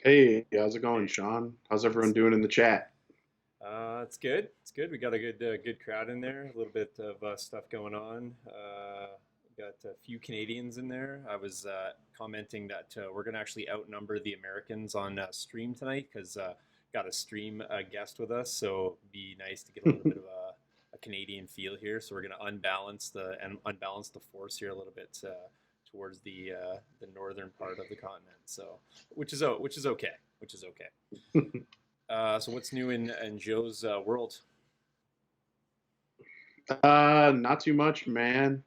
Hey, how's it going, Shawn? How's everyone doing in the chat? It's good. It's good. We got a good crowd in there. A little bit of stuff going on. We got a few Canadians in there. I was commenting that we're going to actually outnumber the Americans on stream tonight because got a stream guest with us. So it'd be nice to get a little bit of a Canadian feel here. So we're going to unbalance the force here a little bit towards the northern part of the continent. So which is okay. Which is okay. So what's new in Joe's world? Not too much, man.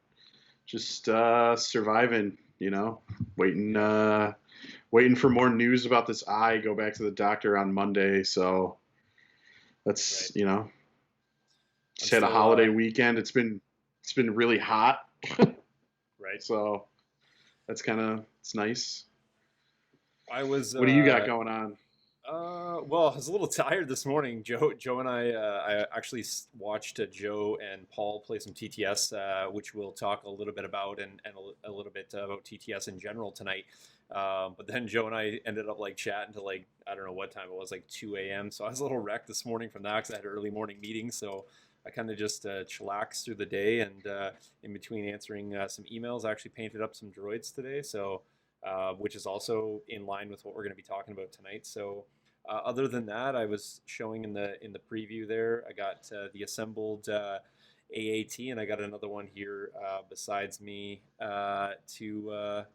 Just surviving, waiting waiting for more news about this eye. Go back to the doctor on Monday, so Right. that's, I'm just had a still holiday weekend. It's been really hot, right. so that's it's nice. I was What do you got going on? well, I was a little tired this morning. Joe and I actually watched Joe and Paul play some TTS, which we'll talk a little bit about and a little bit about TTS in general tonight. But then Joe and I ended up like chatting to like I don't know what time it was, like 2 a.m. So I was a little wrecked this morning from that because I had early morning meetings. So I kind of just chillaxed through the day and in between answering some emails, I actually painted up some droids today. So which is also in line with what we're going to be talking about tonight. So other than that, I was showing in the preview there. I got the assembled AAT, and I got another one here besides me to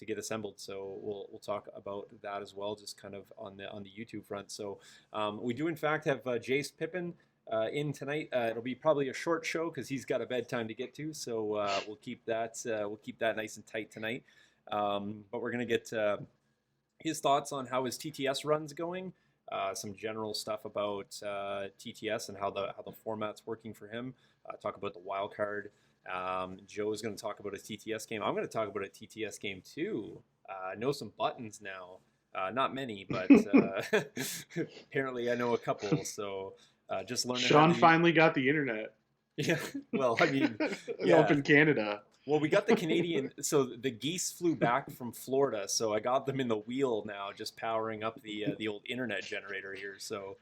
get assembled. So we'll talk about that as well, just kind of on the YouTube front. So we do in fact have Jace Pippin. In tonight, it'll be probably a short show because he's got a bedtime to get to. So we'll keep that nice and tight tonight. But we're gonna get his thoughts on how his TTS run's going, some general stuff about TTS and how the format's working for him. Talk about the wild card. Joe is going to talk about a TTS game. I'm going to talk about a TTS game too. Know some buttons now. Not many, but apparently I know a couple. So just learning how to Shawn use. finally got the internet Yeah. Well, I mean, up yeah. in Canada. Well, we got the Canadian. So the geese flew back from Florida, so I got them in the wheel now, just powering up the old internet generator here. So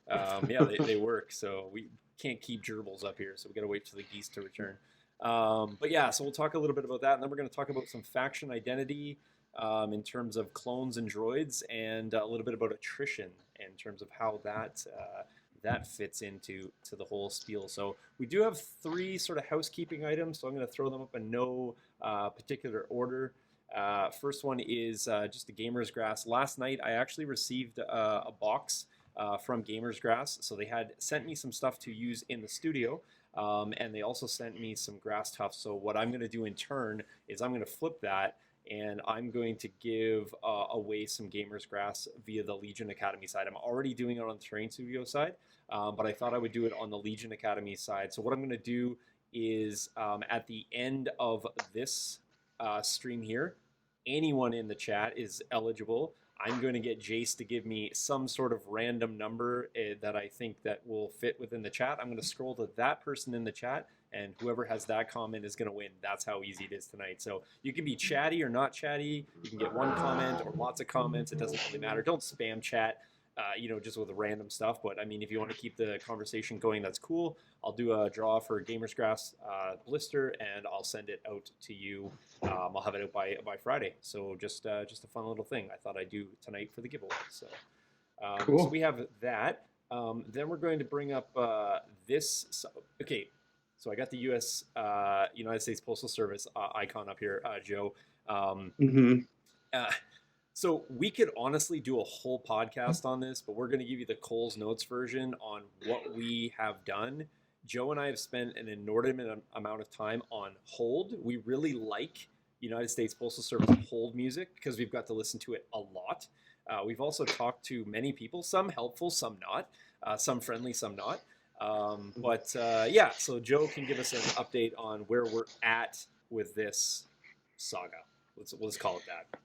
yeah, they work. So we can't keep gerbils up here, so we got to wait for the geese to return. But yeah, so we'll talk a little bit about that, and then we're going to talk about some faction identity in terms of clones and droids, and a little bit about attrition in terms of how that fits into the whole spiel. So we do have three sort of housekeeping items, so I'm going to throw them up in no particular order. First one is just the Gamer's Grass. Last night, I actually received a box from Gamer's Grass, so they had sent me some stuff to use in the studio. And they also sent me some grass tufts. So what I'm going to do in turn is I'm going to flip that and I'm going to give away some Gamer's Grass via the Legion Academy side. I'm already doing it on the Terrain Studio side, but I thought I would do it on the Legion Academy side. So what I'm going to do is at the end of this stream here, anyone in the chat is eligible. I'm going to get Jace to give me some sort of random number that I think that will fit within the chat. I'm going to scroll to that person in the chat, and whoever has that comment is going to win. That's how easy it is tonight. So you can be chatty or not chatty. You can get one comment or lots of comments. It doesn't really matter. Don't spam chat. Just with random stuff. But I mean, if you want to keep the conversation going, that's cool. I'll do a draw for Gamer's Grass blister, and I'll send it out to you. I'll have it out by Friday. So just a fun little thing I thought I'd do tonight for the giveaway. So Cool. we have that. Then we're going to bring up this. Okay, so I got the U.S. United States Postal Service icon up here, Joe. Um, Hmm. uh, so we could honestly do a whole podcast on this, but we're going to give you the Cole's Notes version on what we have done. Joe and I have spent an inordinate amount of time on hold. We really like United States Postal Service hold music because we've got to listen to it a lot. We've also talked to many people, some helpful, some not, some friendly, some not. But yeah, so Joe can give us an update on where we're at with this saga. Let's call it that.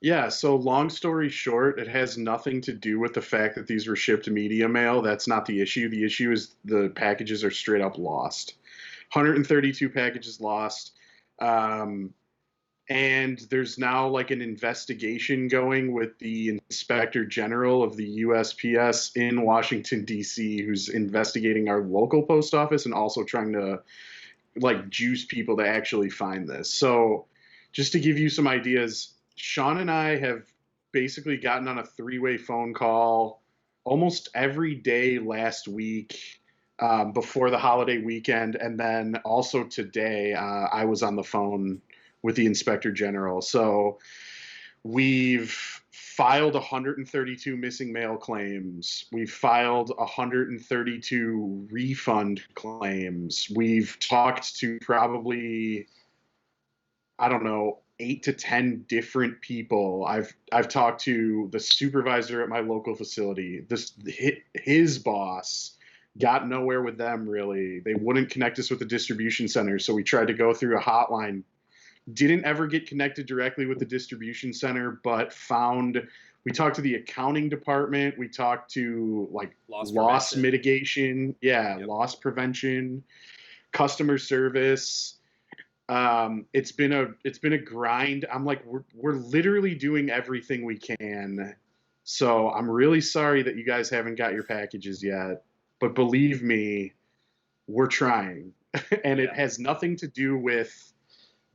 Yeah, so long story short, it has nothing to do with the fact that these were shipped media mail. That's not the issue. The issue is the packages are straight up lost. 132 packages lost. Um, And there's now like an investigation going with the Inspector General of the USPS in Washington, D.C., who's investigating our local post office and also trying to like juice people to actually find this. So just to give you some ideas, Shawn and I have basically gotten on a three-way phone call almost every day last week, before the holiday weekend. And then also today, I was on the phone with the Inspector General. So we've filed 132 missing mail claims. We've filed 132 refund claims. We've talked to probably, I don't know, 8 to 10 different people. I've talked to the supervisor at my local facility. His boss. Got nowhere with them really. They wouldn't connect us with the distribution center, so we tried to go through a hotline. Didn't ever get connected directly with the distribution center, but we talked to the accounting department. We talked to like loss mitigation. Yeah. Yep. Loss prevention, customer service. It's been a grind. I'm like, we're literally doing everything we can. So I'm really sorry that you guys haven't got your packages yet, but believe me, we're trying. And it has nothing to do with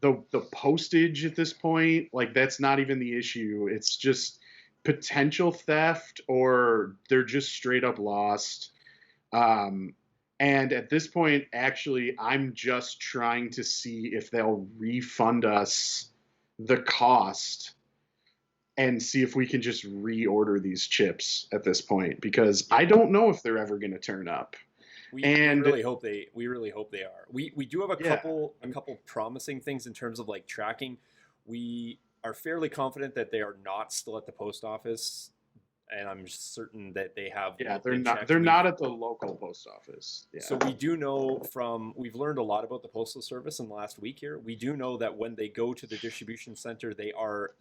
the postage at this point. Like, that's not even the issue. It's just potential theft, or they're just straight up lost. And at this point, actually, I'm just trying to see if they'll refund us the cost and see if we can just reorder these chips at this point, because I don't know if they're ever going to turn up. We really hope they are. We do have a couple promising things in terms of like tracking. We are fairly confident that they are not still at the post office, and I'm certain that they have. Yeah, they're not at the local post office. Yeah. So we do know we've learned a lot about the Postal Service in the last week here. We do know that when they go to the distribution center, they are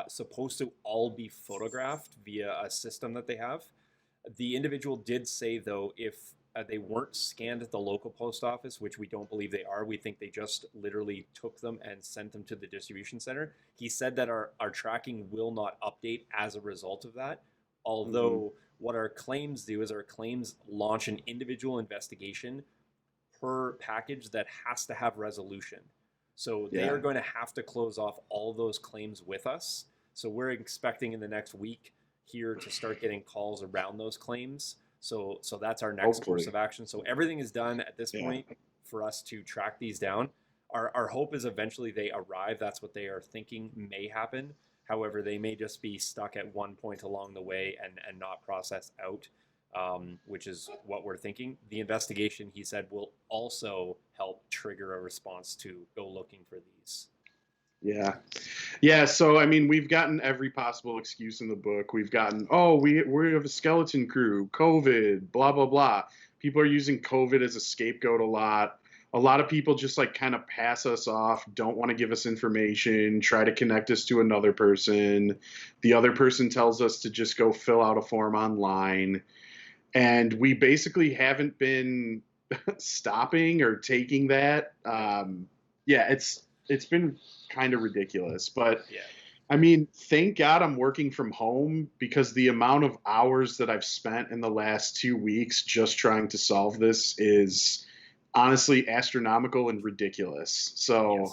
supposed to all be photographed via a system that they have. The individual did say, though, if they weren't scanned at the local post office, which we don't believe they are, we think they just literally took them and sent them to the distribution center. He said that our tracking will not update as a result of that. Although what our claims do is our claims launch an individual investigation per package that has to have resolution. So they are going to have to close off all those claims with us. So we're expecting in the next week here to start getting calls around those claims. So that's our next course of action. So everything is done at this point for us to track these down. Our hope is eventually they arrive. That's what they are thinking may happen. However, they may just be stuck at one point along the way and not processed out, which is what we're thinking. The investigation, he said, will also help trigger a response to go looking for these. Yeah. So, I mean, we've gotten every possible excuse in the book. We've gotten, we have a skeleton crew, COVID, blah, blah, blah. People are using COVID as a scapegoat a lot. A lot of people just like kind of pass us off, don't want to give us information, try to connect us to another person. The other person tells us to just go fill out a form online. And we basically haven't been stopping or taking that. It's been kind of ridiculous. But I mean, thank God I'm working from home, because the amount of hours that I've spent in the last 2 weeks just trying to solve this is honestly astronomical and ridiculous. So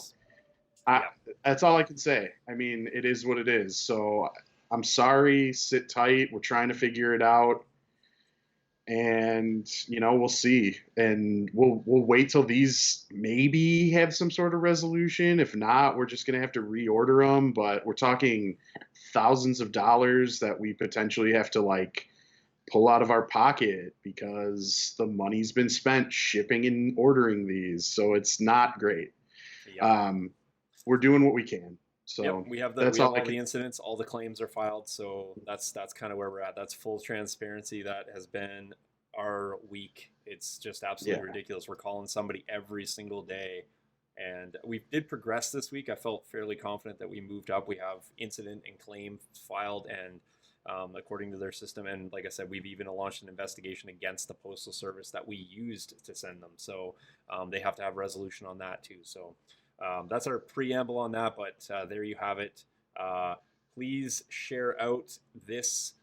that's all I can say. I mean, it is what it is. So I'm sorry, sit tight. We're trying to figure it out. And, we'll see. And we'll wait till these maybe have some sort of resolution. If not, we're just going to have to reorder them. But we're talking thousands of dollars that we potentially have to like pull out of our pocket, because the money's been spent shipping and ordering these. So it's not great. We're doing what we can. So we have all the incidents, all the claims are filed. So that's kind of where we're at. That's full transparency. That has been our week. It's just absolutely ridiculous. We're calling somebody every single day, and we did progress this week. I felt fairly confident that we moved up. We have incident and claim filed, and according to their system. And like I said, we've even launched an investigation against the Postal Service that we used to send them. So they have to have resolution on that too. So That's our preamble on that, but there you have it. Please share out this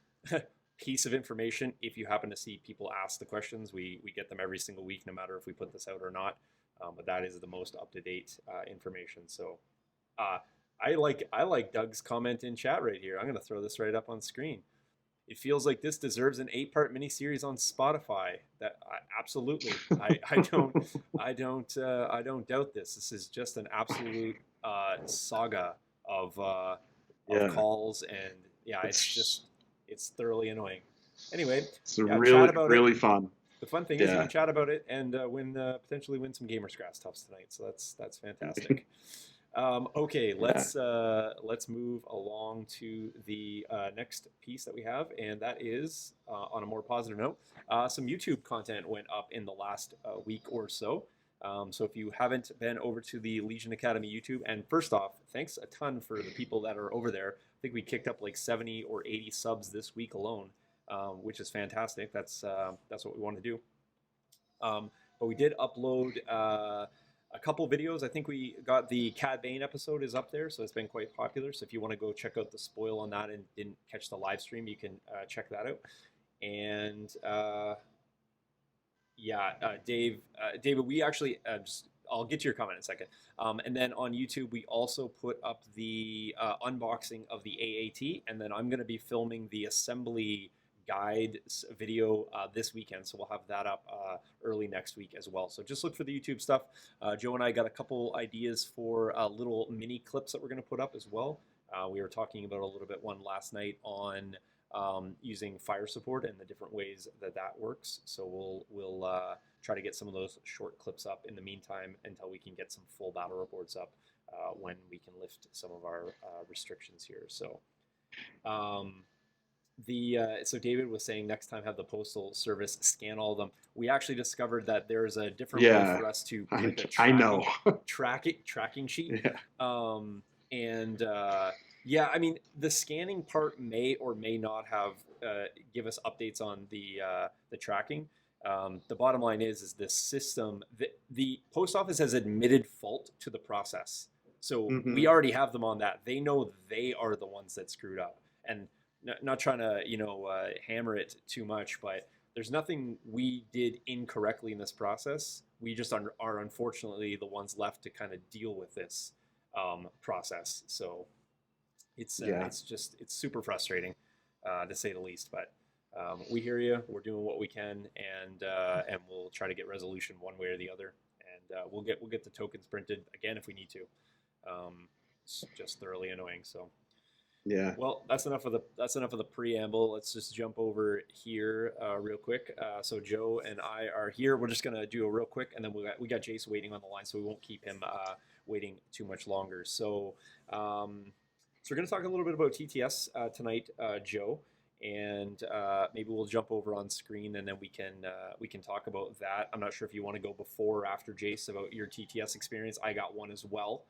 piece of information if you happen to see people ask the questions. We get them every single week, no matter if we put this out or not. But that is the most up-to-date information. So I like Doug's comment in chat right here. I'm going to throw this right up on screen. It feels like this deserves an 8-part miniseries on Spotify. Absolutely. I don't doubt this. This is just an absolute saga of calls, and it's thoroughly annoying. Anyway, it's really fun. The fun thing is you can chat about it and potentially win some Gamers Grass Tufts tonight. So that's fantastic. Okay, let's move along to the next piece that we have, and that is on a more positive note. Some YouTube content went up in the last week or so. So if you haven't been over to the Legion Academy YouTube, and first off, thanks a ton for the people that are over there. I think we kicked up like 70 or 80 subs this week alone, which is fantastic. That's what we want to do. But we did upload a couple videos. I think we got the Cad Bane episode is up there, so it's been quite popular. So if you want to go check out the spoil on that and didn't catch the live stream, you can check that out. And David, we actually I'll get to your comment in a second. And then on YouTube, we also put up the unboxing of the AAT, and then I'm going to be filming the assembly guide video this weekend, so we'll have that up early next week as well. So just look for the YouTube stuff. Joe and I got a couple ideas for little mini clips that we're going to put up as well. We were talking about a little bit one last night on using fire support and the different ways that works. So we'll try to get some of those short clips up in the meantime until we can get some full battle reports up when we can lift some of our restrictions here. So so David was saying next time have the postal service scan all of them. We actually discovered that there's a different way for us to print a tracking sheet. Yeah. I mean, the scanning part may or may not have give us updates on the tracking. The bottom line is the system. The post office has admitted fault to the process, so we already have them on that. They know they are the ones that screwed up, and not trying to hammer it too much, but there's nothing we did incorrectly in this process. We just are unfortunately the ones left to kind of deal with this process. So it's super frustrating to say the least. But we hear you. We're doing what we can, and we'll try to get resolution one way or the other. And we'll get the tokens printed again if we need to. It's just thoroughly annoying. So. Yeah. Well, that's enough of the preamble. Let's just jump over here real quick. So Joe and I are here. We're just gonna do a real quick, and then we got Jace waiting on the line, so we won't keep him waiting too much longer. So we're gonna talk a little bit about TTS tonight, Joe, and maybe we'll jump over on screen, and then we can talk about that. I'm not sure if you want to go before or after Jace about your TTS experience. I got one as well.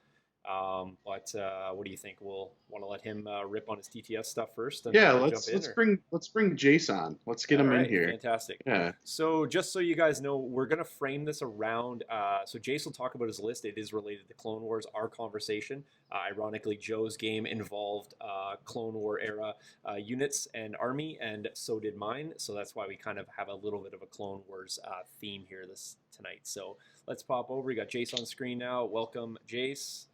But what do you think? We'll want to let him rip on his TTS stuff first. And let's bring Jace on. Let's get him in here. Fantastic. Yeah. So just so you guys know, we're gonna frame this around. So Jace will talk about his list. It is related to Clone Wars. Our conversation. Ironically, Joe's game involved Clone War era units and army, and so did mine. So that's why we kind of have a little bit of a Clone Wars theme here tonight. So let's pop over. We got Jace on screen now. Welcome, Jace.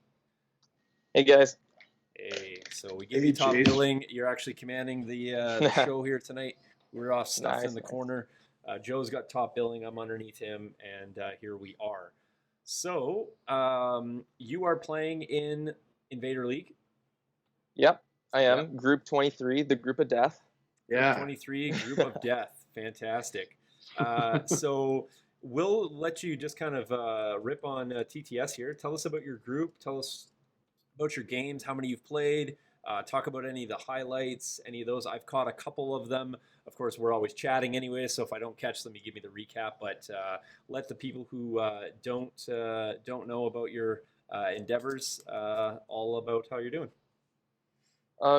Hey guys. Hey, so we give you top billing. You're actually commanding the show here tonight. We're off stuff in the corner. Joe's got top billing. I'm underneath him, and here we are. So you are playing in Invader League? Yep, I am. Yep. Group 23, the Group of Death. Yeah. Group 23, Group of Death. Fantastic. So we'll let you just kind of rip on TTS here. Tell us about your group. Tell us about your games, how many you've played, talk about any of the highlights, any of those. I've caught a couple of them. Of course, we're always chatting anyway, so if I don't catch them, you give me the recap. But let the people who don't know about your endeavors all about how you're doing.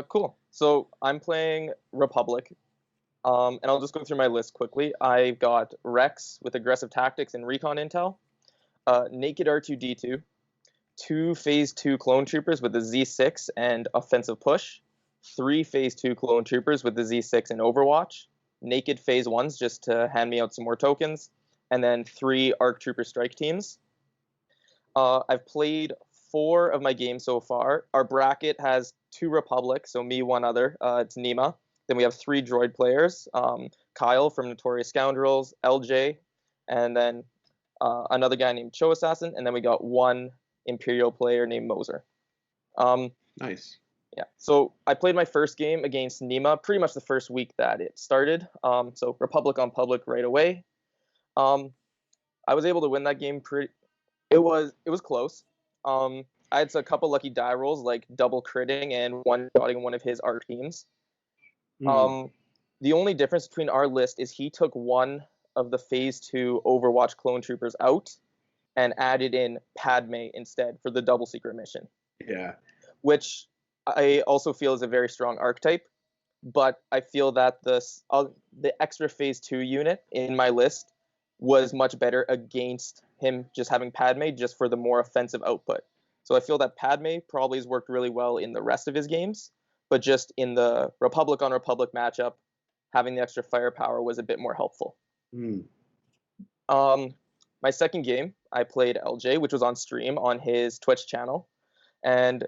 Cool. So I'm playing Republic, and I'll just go through my list quickly. I've got Rex with aggressive tactics and recon intel, Naked R2-D2, 2 Phase 2 Clone Troopers with the Z6 and Offensive Push, 3 Phase 2 Clone Troopers with the Z6 and Overwatch, Naked Phase 1s just to hand me out some more tokens, and then 3 ARC Trooper Strike Teams. I've played 4 of my games so far. Our bracket has 2 Republic, so me, one other. It's Nima. Then we have 3 droid players, Kyle from Notorious Scoundrels, LJ, and then another guy named Cho Assassin, and then we got 1 Imperial player named Moser. Nice. Yeah, so I played my first game against Nima pretty much the first week that it started. So Republic on Public right away. I was able to win that game It was close. I had a couple lucky die rolls, like double critting and one-shotting one of his ARC teams. The only difference between our list is he took 1 of the Phase 2 Overwatch Clone Troopers out and added in Padme instead for the double secret mission. Yeah. Which I also feel is a very strong archetype, but I feel that the extra Phase 2 unit in my list was much better against him just having Padme just for the more offensive output. So I feel that Padme probably has worked really well in the rest of his games, but just in the Republic on Republic matchup, having the extra firepower was a bit more helpful. My second game, I played LJ, which was on stream on his Twitch channel, and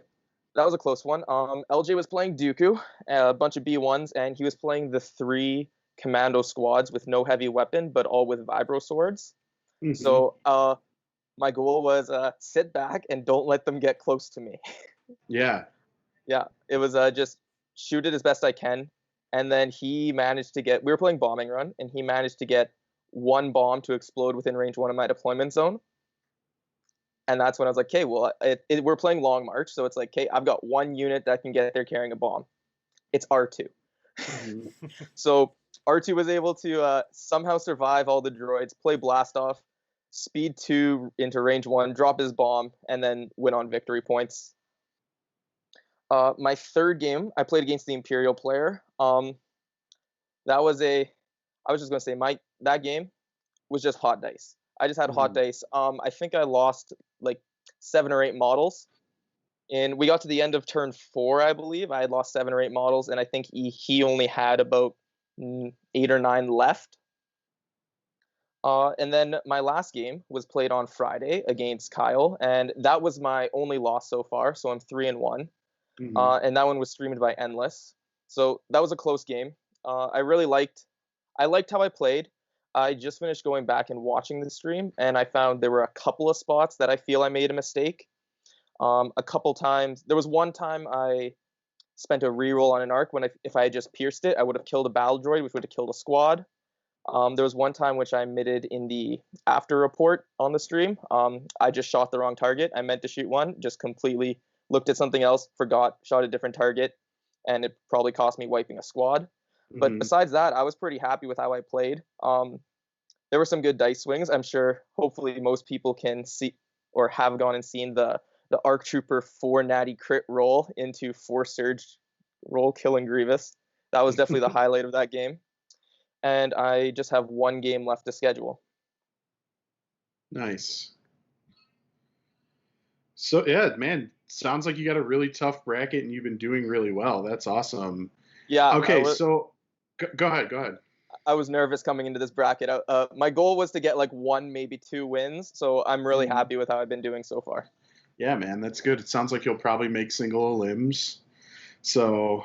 that was a close one. LJ was playing Dooku, a bunch of B1s, and he was playing the 3 commando squads with no heavy weapon, but all with vibro swords. So my goal was sit back and don't let them get close to me. Yeah. Yeah, it was just shoot it as best I can. And then we were playing bombing run, and he managed to get 1 bomb to explode within range 1 of my deployment zone. And that's when I was like, okay, well, we're playing Long March, so it's like, okay, I've got 1 unit that can get there carrying a bomb. It's R2. So R2 was able to somehow survive all the droids, play blast off, speed 2 into range 1, drop his bomb, and then win on victory points. My third game, I played against the Imperial player. That game was just hot dice. I just had hot dice. I think I lost like 7 or 8 models. And we got to the end of turn 4, I believe. I had lost 7 or 8 models, and I think he only had about 8 or 9 left. And then my last game was played on Friday against Kyle, and that was my only loss so far. So I'm 3-1. And that one was streamed by Endless. So that was a close game. I liked how I played. I just finished going back and watching the stream, and I found there were a couple of spots that I feel I made a mistake. A couple times, there was one time I spent a reroll on an arc when if I had just pierced it, I would have killed a battle droid, which would have killed a squad. There was one time which I omitted in the after report on the stream. I just shot the wrong target. I meant to shoot one, just completely looked at something else, forgot, shot a different target, and it probably cost me wiping a squad. But besides that, I was pretty happy with how I played. There were some good dice swings. I'm sure hopefully most people can see or have gone and seen the ARC Trooper 4 natty crit roll into 4 surge roll killing Grievous. That was definitely the highlight of that game. And I just have 1 game left to schedule. Nice. So yeah, man, sounds like you got a really tough bracket and you've been doing really well. That's awesome. Yeah. Okay, so go ahead. I was nervous coming into this bracket. My goal was to get like 1, maybe 2 wins. So I'm really happy with how I've been doing so far. Yeah, man, that's good. It sounds like you'll probably make single limbs. So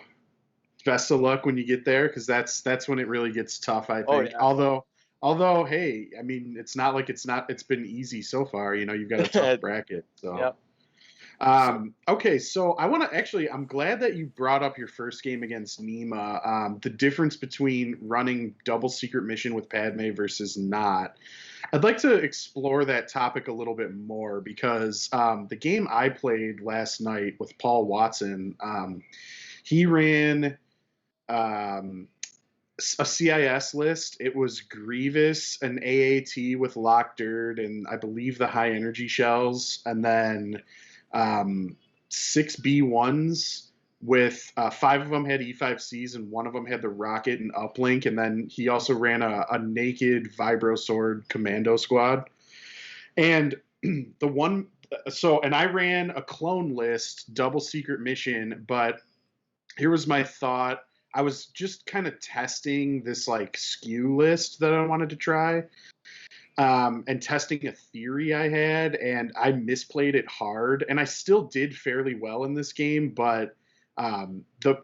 best of luck when you get there, because that's when it really gets tough, I think. Oh, yeah. Although, hey, I mean, it's not like it's been easy so far. You know, you've got a tough bracket. So. Yep. Okay, so I'm glad that you brought up your first game against Nima, the difference between running double secret mission with Padme versus not. I'd like to explore that topic a little bit more because the game I played last night with Paul Watson, he ran a CIS list. It was Grievous, an AAT with Lock Dirt, and I believe the high energy shells, and then 6 B1s with 5 of them had E5Cs and 1 of them had the rocket and uplink, and then he also ran a naked vibro sword commando squad. And the one and I ran a clone list, double secret mission, but here was my thought. I was just kind of testing this like skew list that I wanted to try, and testing a theory I had, and I misplayed it hard, and I still did fairly well in this game, but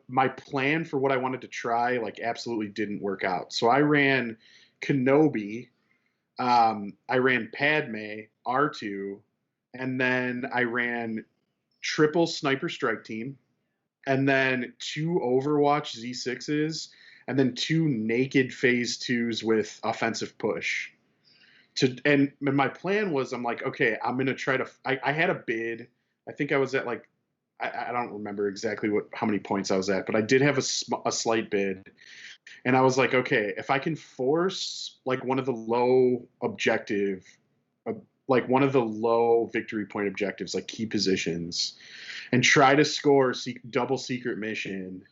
my plan for what I wanted to try like absolutely didn't work out. So I ran Kenobi, I ran Padme, R2, and then I ran triple sniper strike team, and then 2 Overwatch Z6s, and then 2 naked phase 2s with offensive push. And my plan was, I'm like, okay, I'm gonna try to. I had a bid. I think I was at like, I don't remember exactly how many points I was at, but I did have a slight bid, and I was like, okay, if I can force like one of the low objective, like one of the low victory point objectives, like key positions, and try to score double secret mission,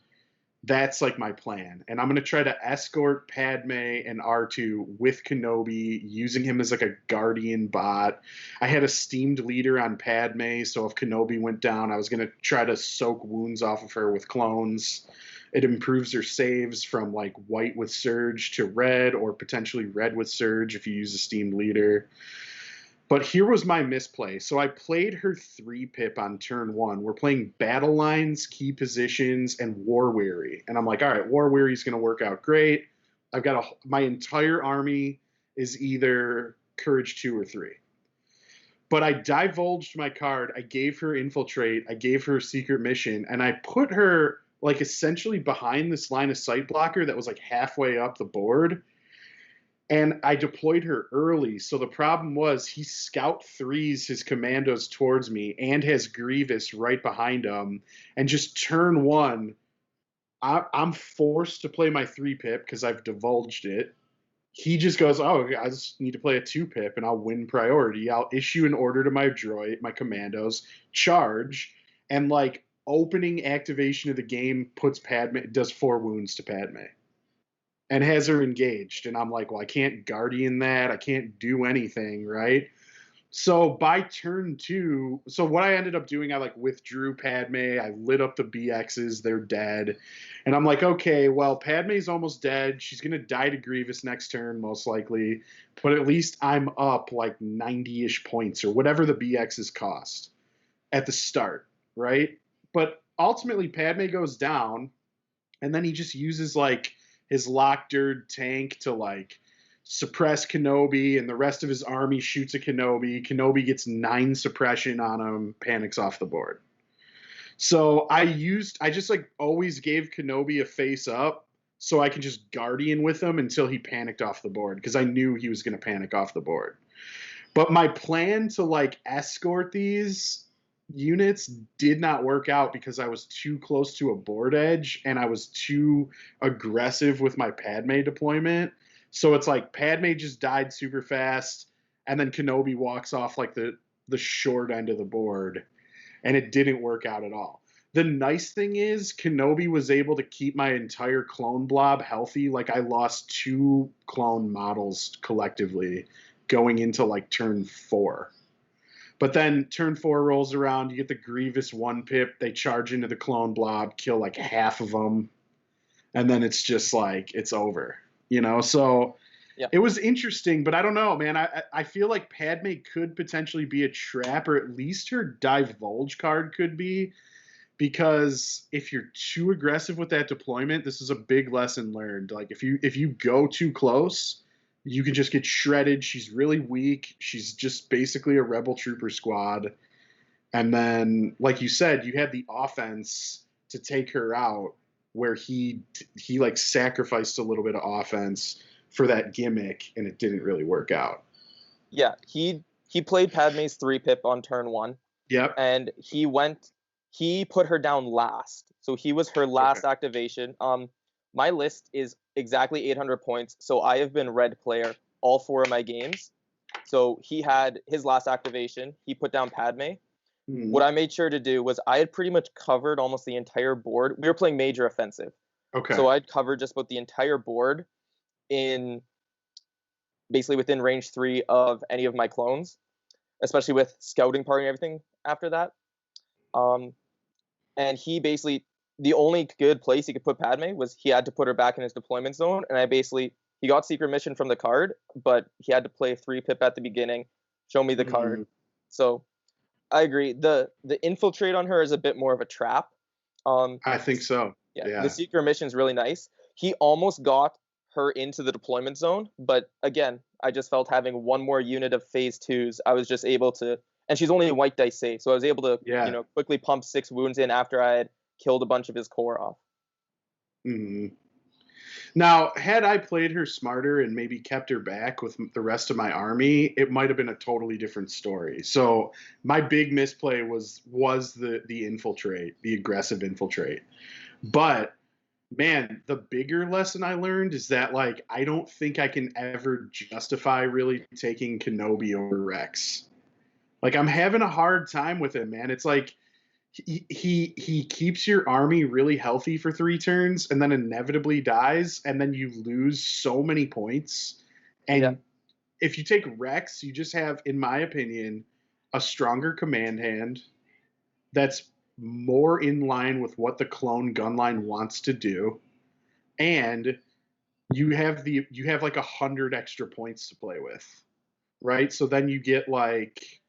that's like my plan. And I'm going to try to escort Padme and R2 with Kenobi, using him as like a guardian bot. I had a steamed leader on Padme, so if Kenobi went down, I was going to try to soak wounds off of her with clones. It improves her saves from like white with Surge to red, or potentially red with Surge if you use a steamed leader. But here was my misplay. So I played her 3-pip on turn 1. We're playing battle lines, key positions, and War Weary. And I'm like, all right, War Weary is going to work out great. I've got my entire army is either Courage 2 or 3. But I divulged my card. I gave her Infiltrate. I gave her Secret Mission. And I put her like essentially behind this line of sight blocker that was like halfway up the board. And I deployed her early, so the problem was he scout threes his commandos towards me and has Grievous right behind him. And just turn 1, I'm forced to play my 3-pip because I've divulged it. He just goes, oh, I just need to play a 2-pip and I'll win priority. I'll issue an order to my droid, my commandos, charge, and like opening activation of the game does 4 wounds to Padme. And has her engaged. And I'm like, well, I can't guardian that. I can't do anything, right? So by turn 2, so what I ended up doing, I like withdrew Padme. I lit up the BXs. They're dead. And I'm like, okay, well, Padme's almost dead. She's going to die to Grievous next turn, most likely. But at least I'm up like 90-ish points or whatever the BXs cost at the start, right? But ultimately, Padme goes down. And then he just uses like his Lockderd tank to like suppress Kenobi, and the rest of his army shoots at Kenobi. Kenobi gets 9 suppression on him, panics off the board. So I just like always gave Kenobi a face up so I could just guardian with him until he panicked off the board, because I knew he was going to panic off the board. But my plan to like escort these units did not work out because I was too close to a board edge and I was too aggressive with my Padme deployment. So it's like Padme just died super fast, and then Kenobi walks off like the short end of the board, and it didn't work out at all. The nice thing is Kenobi was able to keep my entire clone blob healthy. Like I lost 2 clone models collectively going into like turn 4. But then turn 4 rolls around, you get the Grievous 1-pip, they charge into the clone blob, kill like half of them, and then it's just like, it's over, you know? So yeah. It was interesting, but I don't know, man. I feel like Padme could potentially be a trap, or at least her Divulge card could be, because if you're too aggressive with that deployment, this is a big lesson learned. Like if you go too close, you can just get shredded. She's really weak. She's just basically a rebel trooper squad. And then, like you said, you had the offense to take her out, where he like sacrificed a little bit of offense for that gimmick, and it didn't really work out. Yeah, he played Padme's 3-pip on turn 1. Yep. And he put her down last. So he was her last activation. My list is exactly 800 points, so I have been red player all 4 of my games. So he had his last activation. He put down Padme. What I made sure to do was I had pretty much covered almost the entire board. We were playing major offensive. Okay. So I'd covered just about the entire board in basically within range 3 of any of my clones. especially with scouting party and everything after that. And he basically, the only good place he could put Padme was he had to put her back in his deployment zone. And he got secret mission from the card, but he had to play 3-pip at the beginning, show me the card. So I agree. The infiltrate on her is a bit more of a trap. I think so. Yeah. The secret mission is really nice. He almost got her into the deployment zone, but again, I just felt having one more unit of phase 2s, I was just able to, and she's only a white dice save, so I was able to quickly pump 6 wounds in after I had killed a bunch of his core off. Now, had I played her smarter and maybe kept her back with the rest of my army, it might have been a totally different story. So my big misplay was the infiltrate, the aggressive infiltrate. But man, the bigger lesson I learned is that, like, I don't think I can ever justify really taking Kenobi over Rex. Like, I'm having a hard time with him, man. It's like he keeps your army really healthy for 3 turns and then inevitably dies, and then you lose so many points. And if you take Rex, you just have, in my opinion, a stronger command hand that's more in line with what the clone gunline wants to do, and you have like 100 extra points to play with, right? So then you get, like,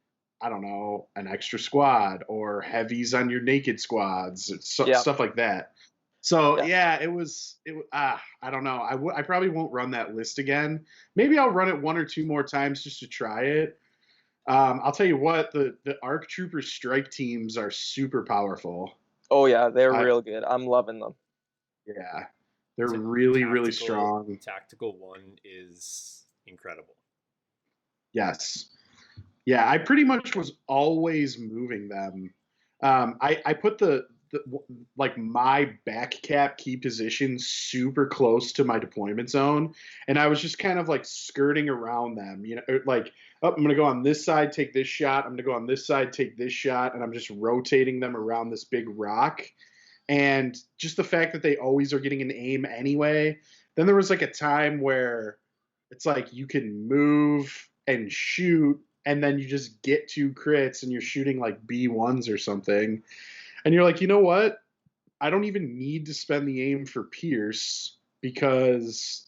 I don't know, an extra squad or heavies on your naked squads, stuff like that. So it was I don't know. I probably won't run that list again. Maybe I'll run it 1 or 2 more times just to try it. I'll tell you what, the ARC Trooper strike teams are super powerful. Oh yeah, they're real good. I'm loving them. Yeah, they're really strong. Tactical one is incredible. Yes. Yeah, I pretty much was always moving them. I put the like my back cap key position super close to my deployment zone, and I was just kind of like skirting around them, you know, like, oh, I'm going to go on this side, take this shot. I'm going to go on this side, take this shot, and I'm just rotating them around this big rock. And just the fact that they always are getting an aim anyway. Then there was like a time where it's like you can move and shoot, and then you just get 2 crits and you're shooting like B1s or something. And you're like, you know what? I don't even need to spend the aim for Pierce because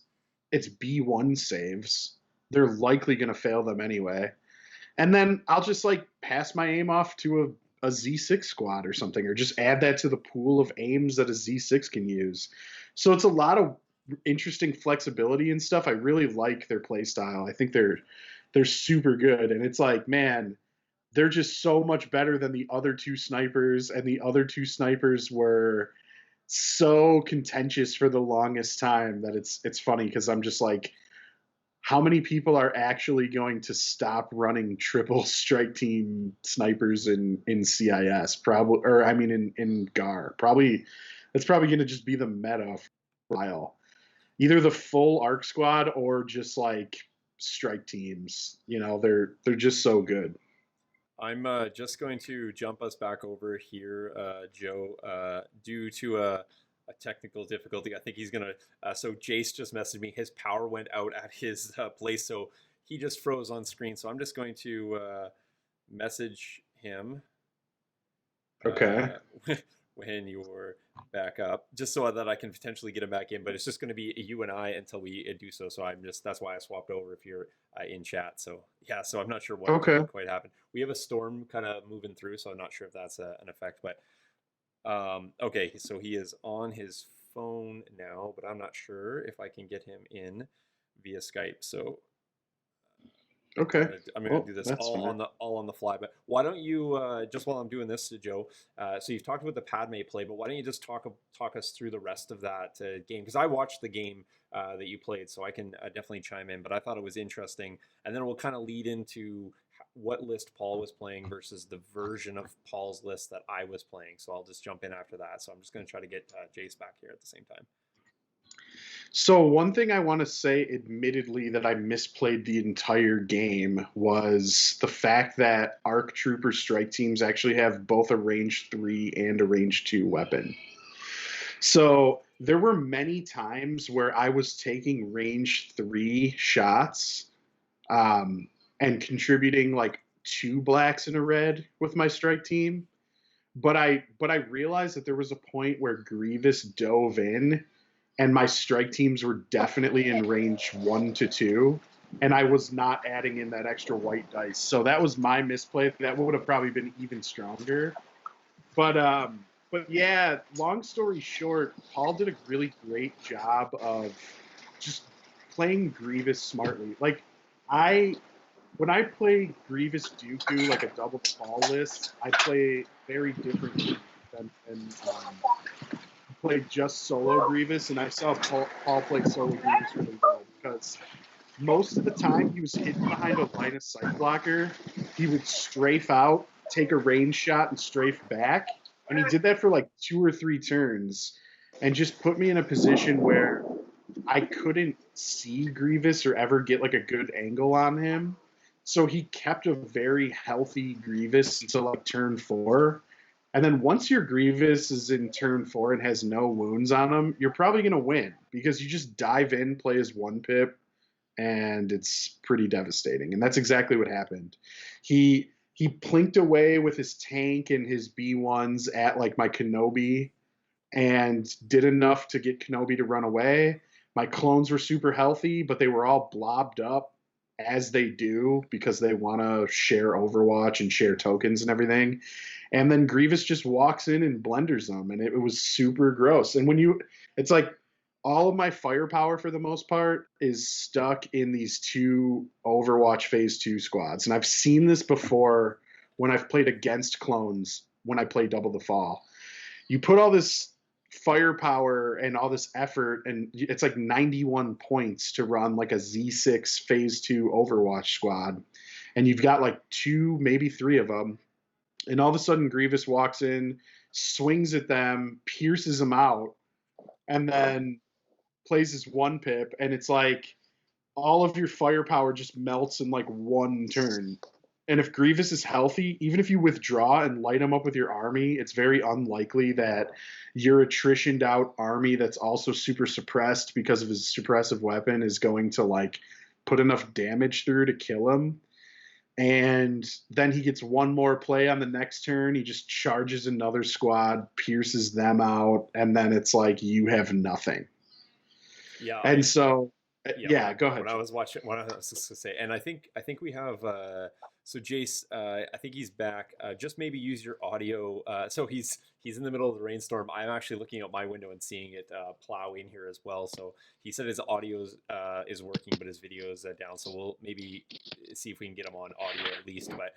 it's B1 saves. They're likely going to fail them anyway. And then I'll just like pass my aim off to a Z6 squad or something, or just add that to the pool of aims that a Z6 can use. So it's a lot of interesting flexibility and stuff. I really like their play style. I think they're super good. And it's like, man, they're just so much better than the other 2 snipers, and the other 2 snipers were so contentious for the longest time that it's funny, because I'm just like, how many people are actually going to stop running triple strike team snipers in CIS? Probably, or I mean in GAR. Probably that's probably going to just be the meta for a while. Either the full ARC squad or just like strike teams. You know, they're just so good. I'm just going to jump us back over here, Joe, due to a technical difficulty. I think he's going to... so Jace just messaged me. His power went out at his place, so he just froze on screen. So I'm just going to message him. Okay. When you're back up, just so that I can potentially get him back in. But it's just going to be you and I until we do so. So that's why I swapped over if you're in chat. So yeah, so I'm not sure what quite happened. We have a storm kind of moving through, so I'm not sure if that's an effect. But okay, so he is on his phone now, but I'm not sure if I can get him in via Skype. So okay, I'm gonna do this all on the fly. But why don't you just while I'm doing this, Joe? So you've talked about the Padme play, but why don't you just talk us through the rest of that game? Because I watched the game that you played, so I can definitely chime in. But I thought it was interesting, and then we'll kind of lead into what list Paul was playing versus the version of Paul's list that I was playing. So I'll just jump in after that. So I'm just going to try to get Jace back here at the same time. So one thing I want to say, admittedly, that I misplayed the entire game was the fact that ARC Trooper strike teams actually have both a range 3 and a range 2 weapon. So there were many times where I was taking range 3 shots and contributing like 2 blacks and a red with my strike team. But I realized that there was a point where Grievous dove in, and my strike teams were definitely in range 1 to 2, and I was not adding in that extra white dice. So that was my misplay. That would have probably been even stronger. But yeah, long story short, Paul did a really great job of just playing Grievous smartly. Like when I play Grievous Dooku, like a double fall list, I play very differently than play just solo Grievous, and I saw Paul play solo Grievous really well because most of the time he was hidden behind a line of sight blocker. He would strafe out, take a range shot, and strafe back, and he did that for like 2 or 3 turns, and just put me in a position where I couldn't see Grievous or ever get like a good angle on him. So he kept a very healthy Grievous until like turn 4. And then once your Grievous is in turn 4 and has no wounds on him, you're probably going to win because you just dive in, play as 1 pip, and it's pretty devastating. And that's exactly what happened. He plinked away with his tank and his B1s at like my Kenobi and did enough to get Kenobi to run away. My clones were super healthy, but they were all blobbed up as they do because they want to share Overwatch and share tokens and everything. And then Grievous just walks in and blenders them, and it was super gross. And it's like all of my firepower for the most part is stuck in these 2 Overwatch Phase 2 squads. And I've seen this before when I've played against clones when I play Double the Fall. You put all this firepower and all this effort, and it's like 91 points to run like a Z6 Phase 2 Overwatch squad. And you've got like 2, maybe 3 of them. And all of a sudden Grievous walks in, swings at them, pierces them out, and then plays his 1 pip, and it's like all of your firepower just melts in like 1 turn. And if Grievous is healthy, even if you withdraw and light him up with your army, it's very unlikely that your attritioned out army that's also super suppressed because of his suppressive weapon is going to like put enough damage through to kill him. And then he gets 1 more play on the next turn. He just charges another squad, pierces them out, and then it's like you have nothing. Yeah. And so, yeah, go ahead. What I was just gonna say, and I think we have so Jace, I think he's back. Just maybe use your audio. So he's in the middle of the rainstorm. I'm actually looking out my window and seeing it plow in here as well. So he said his audio is working, but his video is down. So we'll maybe see if we can get him on audio at least. But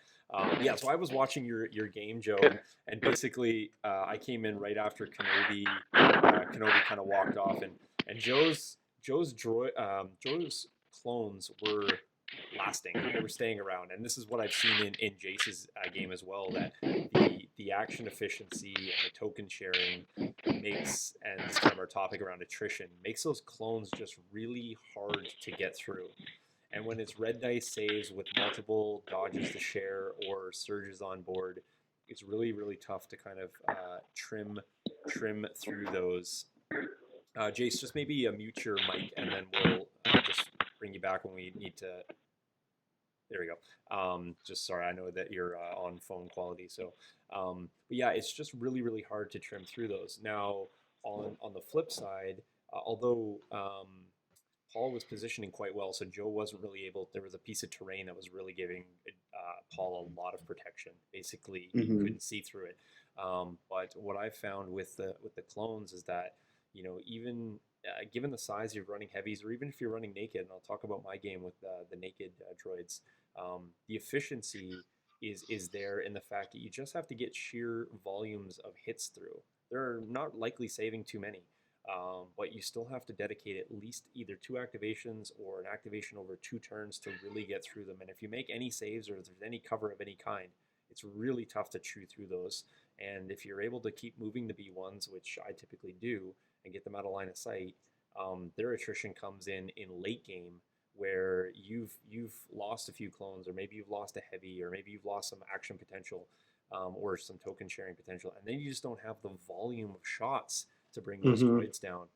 yeah, so I was watching your game, Joe, and basically I came in right after Kenobi. Kenobi kind of walked off, and Joe's clones were lasting. They were staying around, and this is what I've seen in Jace's game as well. That the action efficiency and the token sharing makes, and this kind of our topic around attrition, makes those clones just really hard to get through. And when it's red dice saves with multiple dodges to share or surges on board, it's really tough to kind of trim through those. Jace, just maybe mute your mic, and then we'll just bring you back when we need to. There we go. Just sorry, I know that you're on phone quality, so but yeah, it's just really hard to trim through those. Now, on the flip side, although Paul was positioning quite well, so Joe wasn't really able. There was a piece of terrain that was really giving Paul a lot of protection. Basically, he couldn't see through it. But what I found with the clones is that, you know, even given the size you're running heavies, or even if you're running naked, and I'll talk about my game with the naked droids, the efficiency is there in the fact that you just have to get sheer volumes of hits through. They're not likely saving too many, but you still have to dedicate at least either 2 activations or an activation over 2 turns to really get through them. And if you make any saves or if there's any cover of any kind, it's really tough to chew through those. And if you're able to keep moving the B1s, which I typically do, and get them out of line of sight, their attrition comes in late game, where you've lost a few clones, or maybe you've lost a heavy, or maybe you've lost some action potential, or some token sharing potential, and then you just don't have the volume of shots to bring those droids down.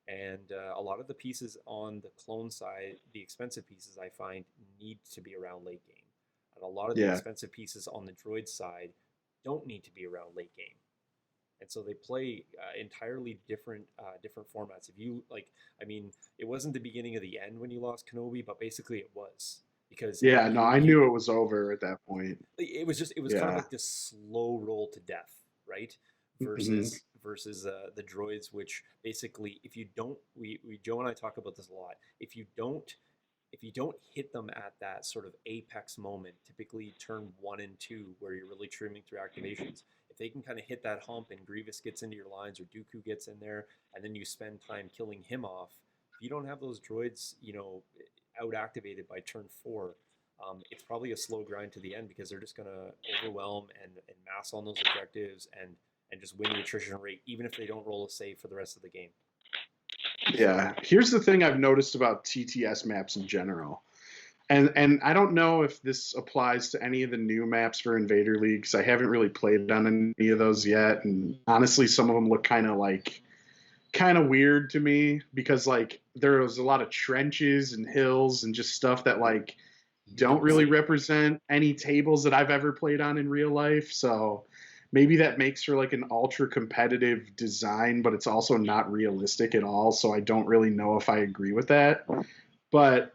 And a lot of the pieces on the clone side, the expensive pieces, I find need to be around late game. And a lot of the expensive pieces on the droid side don't need to be around late game. And so they play entirely different formats. If you like, I mean, it wasn't the beginning of the end when you lost Kenobi, but basically it was, because I knew it was over at that point. It was kind of like this slow roll to death, right? Versus the droids, which basically, if you don't, Joe and I talk about this a lot. If you don't hit them at that sort of apex moment, typically turn 1 and 2, where you're really trimming through activations, if they can kind of hit that hump and Grievous gets into your lines or Dooku gets in there, and then you spend time killing him off, if you don't have those droids, out activated by turn 4, it's probably a slow grind to the end, because they're just going to overwhelm and mass on those objectives and just win the attrition rate, even if they don't roll a save for the rest of the game. Yeah, here's the thing I've noticed about TTS maps in general. And I don't know if this applies to any of the new maps for Invader League, because I haven't really played on any of those yet. And honestly, some of them look kind of weird to me, because like there was a lot of trenches and hills and just stuff that like don't really represent any tables that I've ever played on in real life. So maybe that makes for like an ultra competitive design, but it's also not realistic at all. So I don't really know if I agree with that. But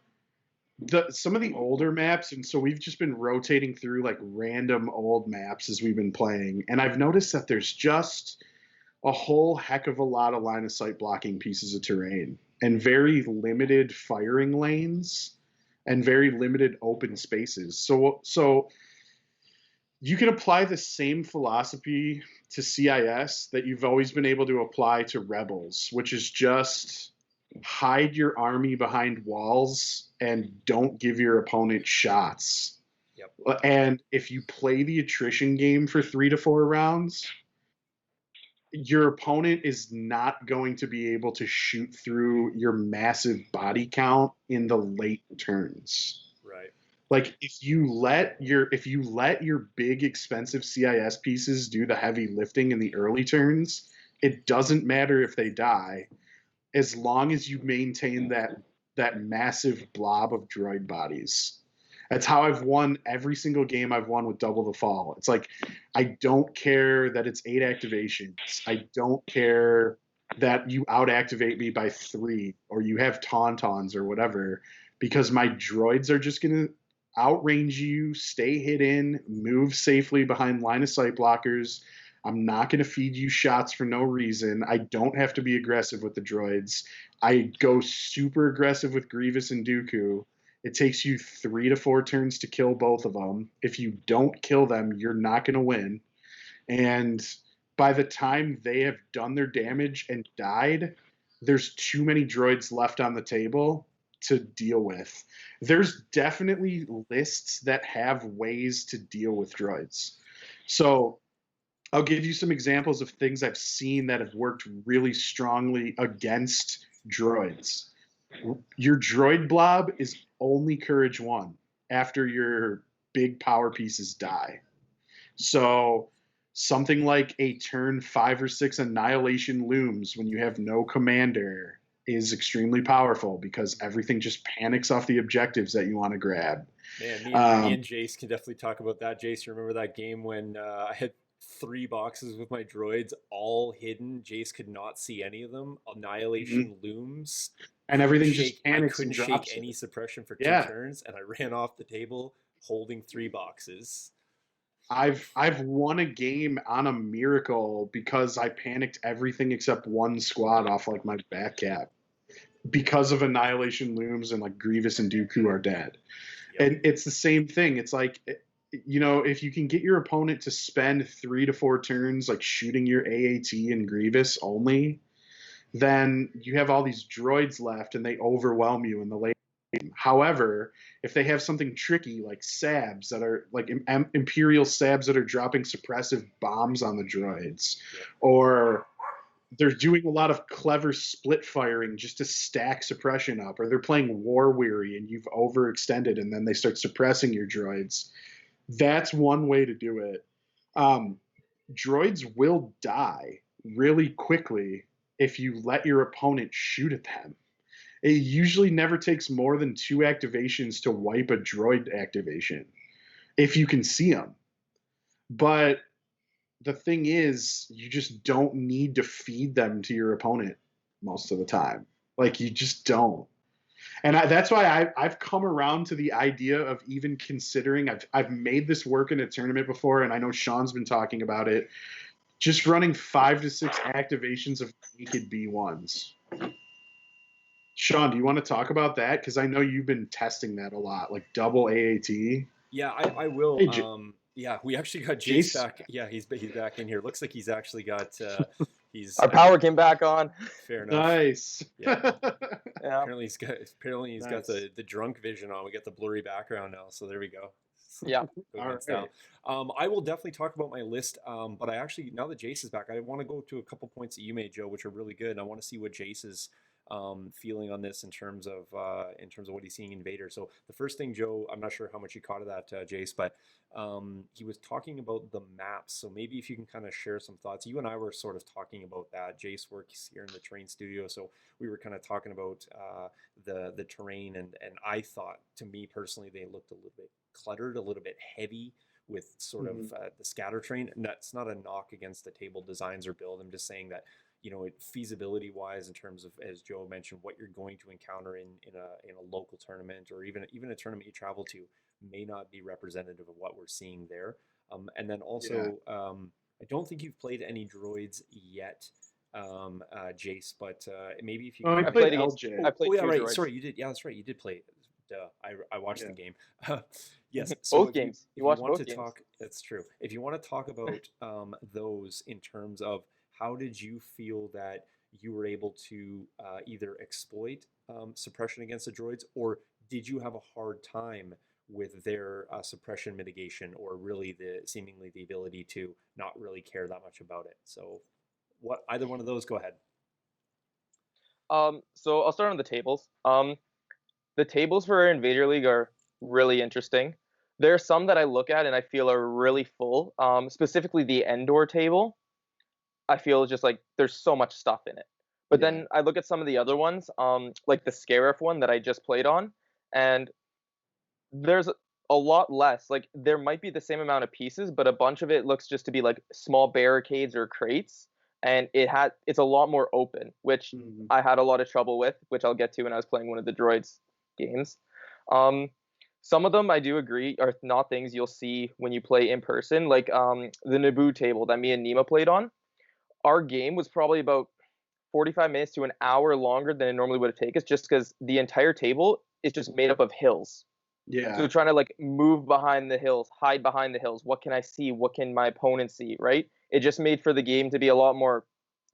some of the older maps, and so we've just been rotating through like random old maps as we've been playing, and I've noticed that there's just a whole heck of a lot of line of sight blocking pieces of terrain, and very limited firing lanes, and very limited open spaces. So you can apply the same philosophy to CIS that you've always been able to apply to Rebels, which is just hide your army behind walls and don't give your opponent shots. Yep. And if you play the attrition game for 3 to 4 rounds, your opponent is not going to be able to shoot through your massive body count in the late turns. Right. Like if you let your big expensive CIS pieces do the heavy lifting in the early turns, it doesn't matter if they die, as long as you maintain that massive blob of droid bodies. That's how I've won every single game I've won with Double the Fall. It's like, I don't care that it's 8 activations. I don't care that you out-activate me by 3 or you have tauntauns or whatever, because my droids are just going to outrange you, stay hidden, move safely behind line of sight blockers. I'm not going to feed you shots for no reason. I don't have to be aggressive with the droids. I go super aggressive with Grievous and Dooku. It takes you 3 to 4 turns to kill both of them. If you don't kill them, you're not going to win. And by the time they have done their damage and died, there's too many droids left on the table to deal with. There's definitely lists that have ways to deal with droids. So I'll give you some examples of things I've seen that have worked really strongly against droids. Your droid blob is only courage 1 after your big power pieces die. So something like a turn 5 or 6 annihilation looms when you have no commander is extremely powerful, because everything just panics off the objectives that you want to grab. Man, me and Jace can definitely talk about that. Jace, you remember that game when I had 3 boxes with my droids all hidden? Jace could not see any of them. Annihilation looms. And everything just panics. I couldn't shake any suppression for 2 turns, and I ran off the table holding 3 boxes. I've won a game on a miracle because I panicked everything except 1 squad off like my back cap, because of annihilation looms and like Grievous and Dooku are dead. Yep. And it's the same thing. It's like, if you can get your opponent to spend 3 to 4 turns like shooting your AAT and Grievous only, then you have all these droids left and they overwhelm you in the late game. However, if they have something tricky like sabs that are like Imperial sabs that are dropping suppressive bombs on the droids, or they're doing a lot of clever split firing just to stack suppression up, or they're playing War Weary and you've overextended and then they start suppressing your droids, that's one way to do it. Droids will die really quickly if you let your opponent shoot at them. It usually never takes more than 2 activations to wipe a droid activation. if you can see them. But the thing is, you just don't need to feed them to your opponent most of the time. Like, you just don't. And that's why I've come around to the idea of even considering, I've made this work in a tournament before, and I know Shawn's been talking about it, just running 5 to 6 activations of naked B1s. Shawn, do you want to talk about that? Because I know you've been testing that a lot, like double AAT. Yeah, I will. Hey, yeah, we actually got Jace back. Yeah, he's back in here. Looks like he's actually got. He's Our power came back on. Fair enough. Nice. Yeah. Yeah. Apparently he's Nice. got the drunk vision on. We got the blurry background now. So there we go. Yeah. All right. I will definitely talk about my list. But I actually, now that Jace is back, I want to go to a couple points that you made, Joe, which are really good. And I want to see what Jace's feeling on this in terms of what he's seeing in Invader. So the first thing, Joe, I'm not sure how much you caught of that, Jace, but he was talking about the maps. So maybe if you can kind of share some thoughts. You and I were sort of talking about that. Jace works here in the terrain studio, so we were kind of talking about the terrain, and I thought, to me personally, they looked a little bit cluttered, a little bit heavy with sort of the scatter terrain. And that's not a knock against the table designs or build. I'm just saying that, you know, feasibility wise, in terms of, as Joe mentioned, what you're going to encounter in a local tournament, or even a tournament you travel to, may not be representative of what we're seeing there. And then also, I don't think you've played any droids yet, Jace, but maybe if you I can... played LJ. I played yeah, right. droids. Sorry, you did. Yeah, that's right. You did play. I watched the game. Yes, Both games. You watched want both to games. talk, that's true. If you want to talk about those in terms of how did you feel that you were able to either exploit suppression against the droids, or did you have a hard time with their suppression mitigation, or really seemingly the ability to not really care that much about it? So, either one of those, go ahead. So I'll start on the tables. The tables for Invader League are really interesting. There are some that I look at and I feel are really full. Specifically the Endor table, I feel just like there's so much stuff in it. But then I look at some of the other ones, like the Scarif one that I just played on, and there's a lot less. Like, there might be the same amount of pieces, but a bunch of it looks just to be like small barricades or crates, and it's a lot more open, which I had a lot of trouble with, which I'll get to when I was playing one of the droids games. Some of them I do agree are not things you'll see when you play in person, like the Naboo table that me and Nima played on. Our game was probably about 45 minutes to an hour longer than it normally would have taken us, just because the entire table is just made up of hills. Yeah. So trying to like move behind the hills, hide behind the hills. What can I see? What can my opponent see? Right? It just made for the game to be a lot more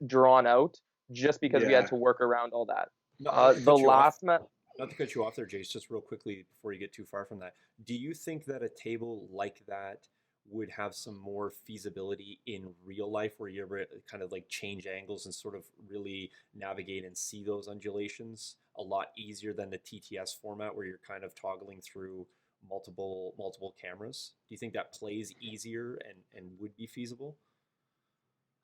drawn out, just because we had to work around all that. The last match. Not to cut you off there, Jace, just real quickly before you get too far from that. Do you think that a table like that would have some more feasibility in real life, where you're able to kind of like change angles and sort of really navigate and see those undulations a lot easier than the TTS format, where you're kind of toggling through multiple cameras? Do you think that plays easier and would be feasible?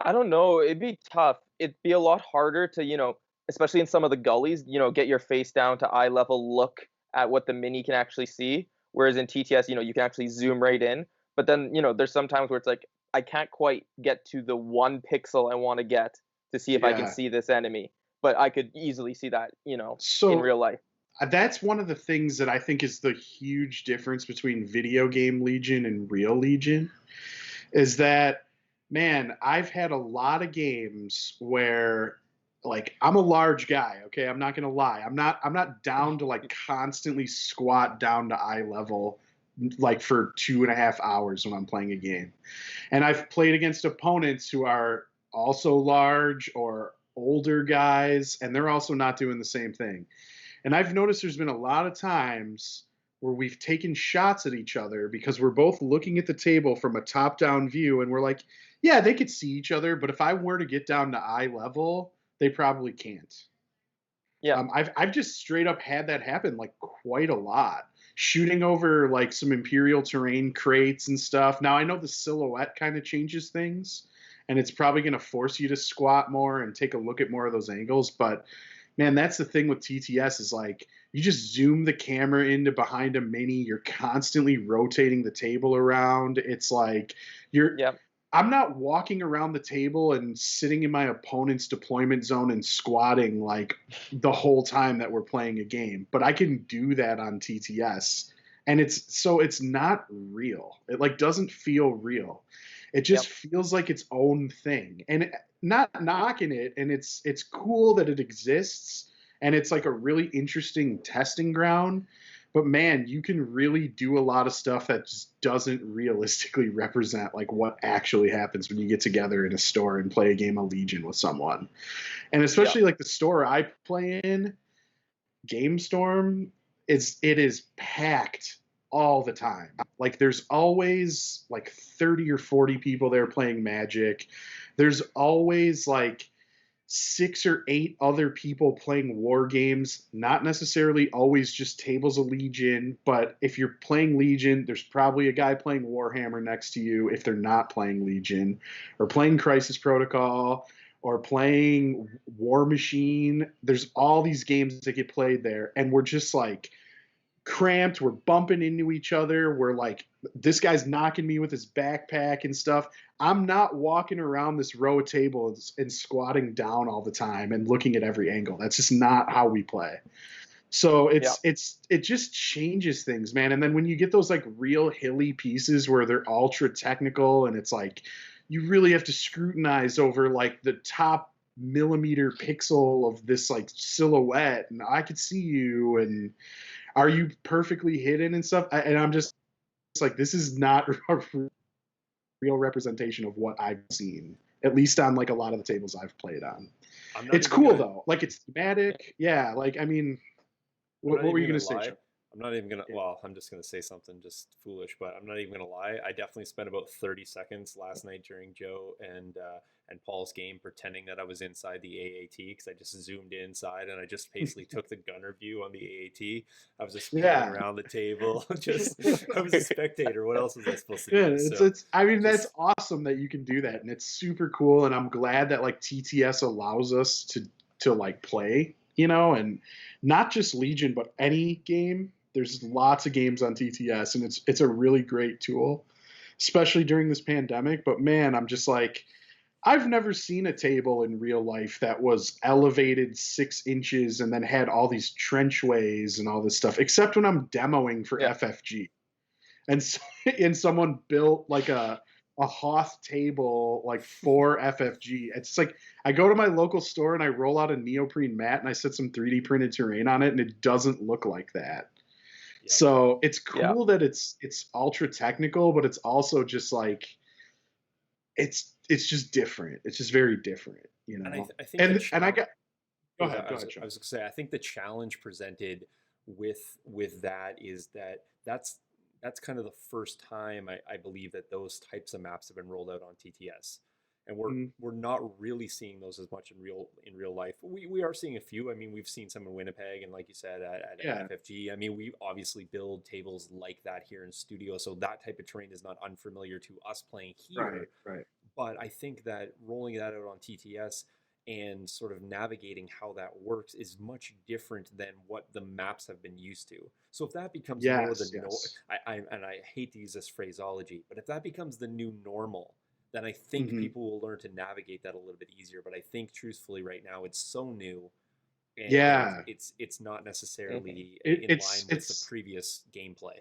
I don't know. It'd be tough. It'd be a lot harder to, especially in some of the gullies, get your face down to eye level, look at what the mini can actually see. Whereas in TTS, you can actually zoom right in. But then, there's some times where it's like, I can't quite get to the 1 pixel I want to get to see if I can see this enemy. But I could easily see that, in real life. That's one of the things that I think is the huge difference between video game Legion and real Legion, is that, man, I've had a lot of games where, like, I'm a large guy, okay? I'm not going to lie. I'm not down to, like, constantly squat down to eye level, like, for 2.5 hours when I'm playing a game. And I've played against opponents who are also large or older guys, and they're also not doing the same thing. And I've noticed there's been a lot of times where we've taken shots at each other because we're both looking at the table from a top-down view, and we're like, yeah, they could see each other, but if I were to get down to eye level, they probably can't. Yeah. I've just straight up had that happen, like, quite a lot. Shooting over, like, some Imperial terrain crates and stuff. Now, I know the silhouette kind of changes things, and it's probably going to force you to squat more and take a look at more of those angles, but man, that's the thing with TTS is like you just zoom the camera into behind a mini. You're constantly rotating the table around. It's like Yep. I'm not walking around the table and sitting in my opponent's deployment zone and squatting like the whole time that we're playing a game, but I can do that on TTS. And it's not real. It like doesn't feel real. It just feels like its own thing. And not knocking it, and it's cool that it exists and it's like a really interesting testing ground. But man, you can really do a lot of stuff that just doesn't realistically represent like what actually happens when you get together in a store and play a game of Legion with someone. And especially like the store I play in, GameStorm, it is packed all the time. Like there's always like 30 or 40 people there playing Magic. There's always like 6 or 8 other people playing war games, not necessarily always just tables of Legion, but if you're playing Legion, there's probably a guy playing Warhammer next to you if they're not playing Legion, or playing Crisis Protocol, or playing War Machine. There's all these games that get played there, and we're just like cramped. We're bumping into each other. We're like, this guy's knocking me with his backpack and stuff. I'm not walking around this row of tables and squatting down all the time and looking at every angle. That's just not how we play. So it just changes things, man. And then when you get those like real hilly pieces where they're ultra technical and it's like you really have to scrutinize over like the top millimeter pixel of this like silhouette, and I could see you, and are you perfectly hidden and stuff? And I'm just like, this is not a real representation of what I've seen, at least on like a lot of the tables I've played on. It's cool though. Like it's thematic. Yeah. Like, I mean, what were you going to say, Shawn? I'm not even going to, well, I'm just going to say something just foolish, but I'm not even going to lie. I definitely spent about 30 seconds last night during Joe and Paul's game pretending that I was inside the AAT because I just zoomed inside and I just basically took the gunner view on the AAT. I was just panning around the table. I was a spectator. What else was I supposed to do? I mean, that's awesome that you can do that, and it's super cool. And I'm glad that like TTS allows us to like play, you know, and not just Legion, but any game. There's lots of games on TTS, and it's a really great tool, especially during this pandemic. But man, I'm just like, I've never seen a table in real life that was elevated 6 inches and then had all these trenchways and all this stuff, except when I'm demoing for FFG. And someone built like a Hoth table like for FFG. It's like I go to my local store and I roll out a neoprene mat and I set some 3D printed terrain on it, and it doesn't look like that. Yep. So it's cool that it's ultra technical, but it's also just like it's just different. It's just very different, you know. And I think and I got go ahead. I was going to say, I think the challenge presented with that is that's kind of the first time I believe that those types of maps have been rolled out on TTS, and we're not really seeing those as much in real life. We are seeing a few. I mean, we've seen some in Winnipeg, and like you said at FFG. I mean, we obviously build tables like that here in studio, so that type of terrain is not unfamiliar to us playing here. Right. But I think that rolling that out on TTS and sort of navigating how that works is much different than what the maps have been used to. So if that becomes more the and I hate to use this phraseology, but if that becomes the new normal, then I think people will learn to navigate that a little bit eeasier. But I think truthfully right now it's so new, and it's not necessarily in line with the previous gameplay.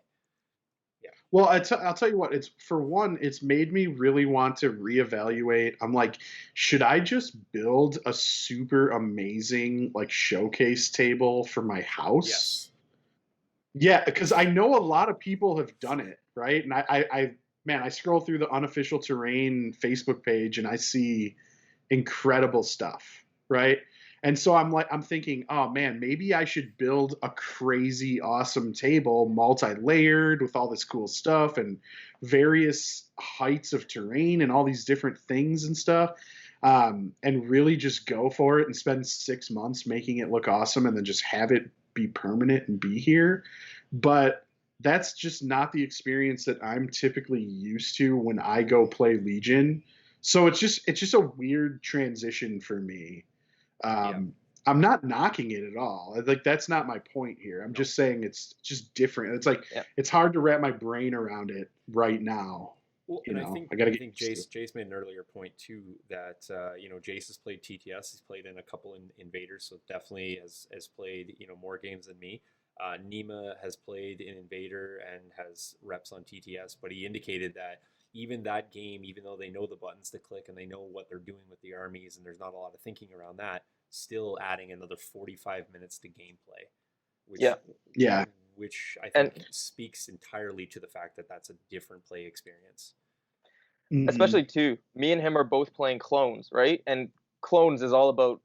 Yeah. Well, I'll tell you what, it's made me really want to reevaluate. I'm like, should I just build a super amazing like showcase table for my house? Yes. Yeah, because I know a lot of people have done it, right? And I scroll through the Unofficial Terrain Facebook page and I see incredible stuff, right? And so I'm thinking, oh man, maybe I should build a crazy awesome table, multi-layered with all this cool stuff and various heights of terrain and all these different things and stuff, and really just go for it and spend 6 months making it look awesome and then just have it be permanent and be here. But that's just not the experience that I'm typically used to when I go play Legion. So it's just a weird transition for me. I'm not knocking it at all. Like that's not my point here. I'm just saying it's just different. It's like it's hard to wrap my brain around it right now. Well, You and know, I gotta think Jace made an earlier point too that Jace has played TTS. He's played in a couple in Invaders, so definitely has played more games than me. Nima has played in Invader and has reps on TTS, but he indicated that even that game, even though they know the buttons to click and they know what they're doing with the armies, and there's not a lot of thinking around that, still adding another 45 minutes to gameplay, which Yeah. which I think speaks entirely to the fact that that's a different play experience. Especially too, me and him are both playing clones, right? And clones is all about,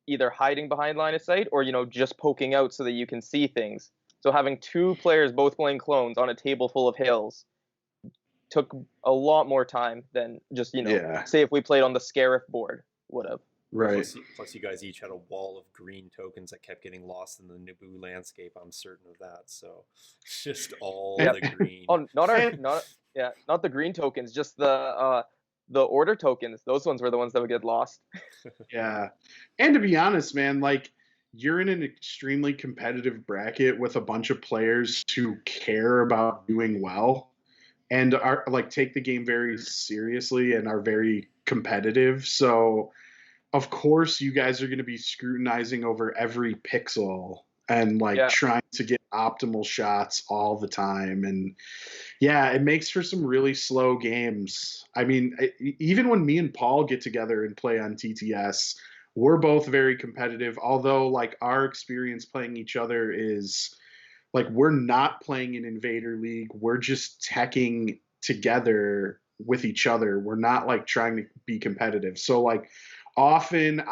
either hiding behind line of sight or, just poking out so that you can see things. So having two players both playing clones on a table full of hills took a lot more time than just, say if we played on the Scarif board would have. Right. Plus, you guys each had a wall of green tokens that kept getting lost in the Naboo landscape. I'm certain of that. So it's just all the green. Oh, not the green tokens, just the order tokens. Those ones were the ones that would get lost. Yeah, and to be honest, man, like you're in an extremely competitive bracket with a bunch of players who care about doing well and are like take the game very seriously and are very competitive. So of course you guys are going to be scrutinizing over every pixel and like trying to get optimal shots all the time. And yeah, it makes for some really slow games. I mean, even when me and Paul get together and play on TTS, we're both very competitive, although like our experience playing each other is like we're not playing an Invader League. We're just teching together with each other. We're not like trying to be competitive. So like often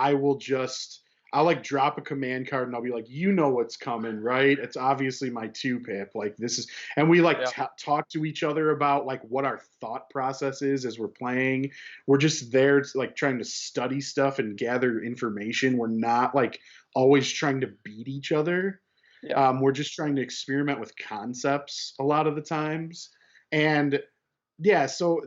I'll like drop a command card and I'll be like, you know what's coming, right? It's obviously my 2-pip. Like this is, and we like talk to each other about like what our thought process is as we're playing. We're just there to, like trying to study stuff and gather information. We're not like always trying to beat each other. We're just trying to experiment with concepts a lot of the times. And yeah, so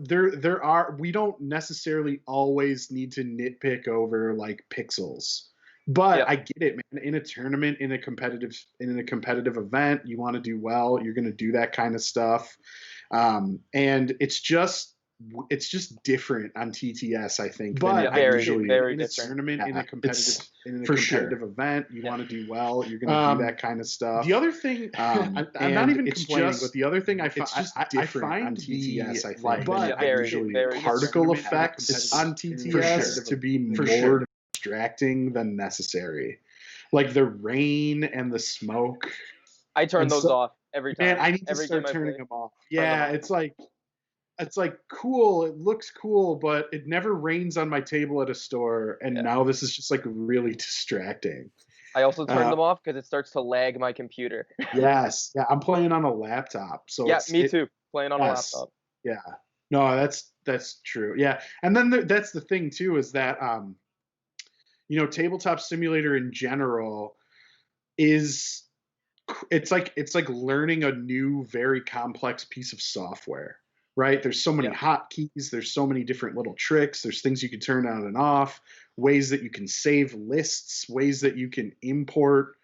we don't necessarily always need to nitpick over like pixels. But I get it, man. In a tournament, in a competitive event, you want to do well. You're going to do that kind of stuff, and it's just different on TTS, I think. But usually very in a tournament, in a competitive event, you want to do well. You're going to do that kind of stuff. The other thing, I'm not even complaining, but the other thing I find on TTS, I think, but usually particle effects on TTS to be more distracting than necessary, like the rain and the smoke. I turn those off every time. Man, I need to start turning them off. Yeah, it's like cool. It looks cool, but it never rains on my table at a store, and now this is just like really distracting. I also turn them off because it starts to lag my computer. Yes, yeah, I'm playing on a laptop, so me too. Playing on a laptop. Yeah, no, that's true. Yeah, and then that's the thing too is that Tabletop Simulator in general it's like learning a new, very complex piece of software, right? There's so many hotkeys. There's so many different little tricks. There's things you can turn on and off, ways that you can save lists, ways that you can import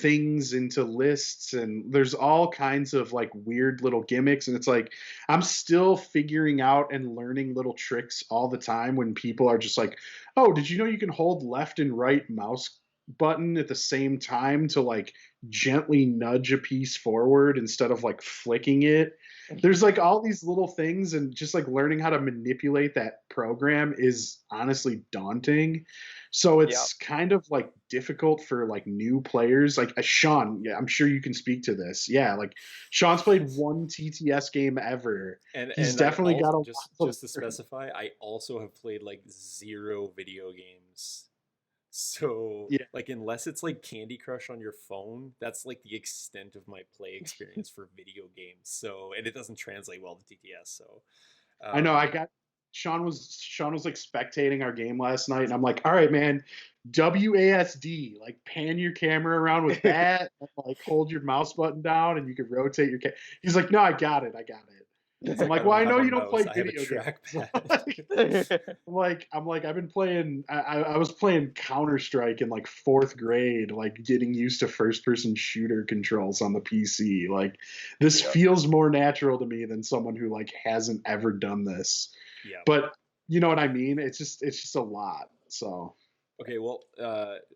things into lists, and there's all kinds of like weird little gimmicks. And it's like I'm still figuring out and learning little tricks all the time when people are just like, oh, did you know you can hold left and right mouse button at the same time to like gently nudge a piece forward instead of like flicking it? There's like all these little things, and just like learning how to manipulate that program is honestly daunting. So it's kind of like difficult for like new players. Like Shawn, I'm sure you can speak to this. Yeah, like Shawn's played one TTS game ever. And he's definitely got a just to specify, I also have played like 0 video games. So like unless it's like Candy Crush on your phone, that's like the extent of my play experience for video games. So, and it doesn't translate well to TTS. So I know Shawn was like spectating our game last night, and I'm like, all right, man, WASD, like pan your camera around with that, and, like hold your mouse button down, and you can rotate your. He's like, no, I got it. I'm like, well, I know you don't play I have a video games. trackpad. I'm like, I've been playing. I was playing Counter-Strike in like 4th grade, like getting used to first-person shooter controls on the PC. Like, this feels more natural to me than someone who like hasn't ever done this. Yeah. But you know what I mean? It's just a lot. So. Okay, well,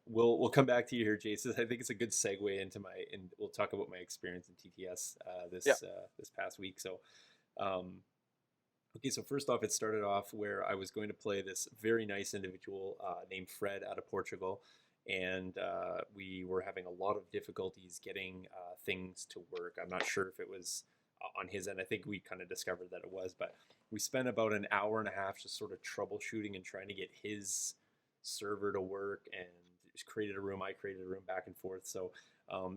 we'll come back to you here, Jason. I think it's a good segue into and we'll talk about my experience in TTS this past week. So, okay, so first off, it started off where I was going to play this very nice individual named Fred out of Portugal, and we were having a lot of difficulties getting things to work. I'm not sure if it was on his end. I think we kind of discovered that it was, but we spent about an hour and a half just sort of troubleshooting and trying to get his server to work, and just created a room. I created a room, back and forth. So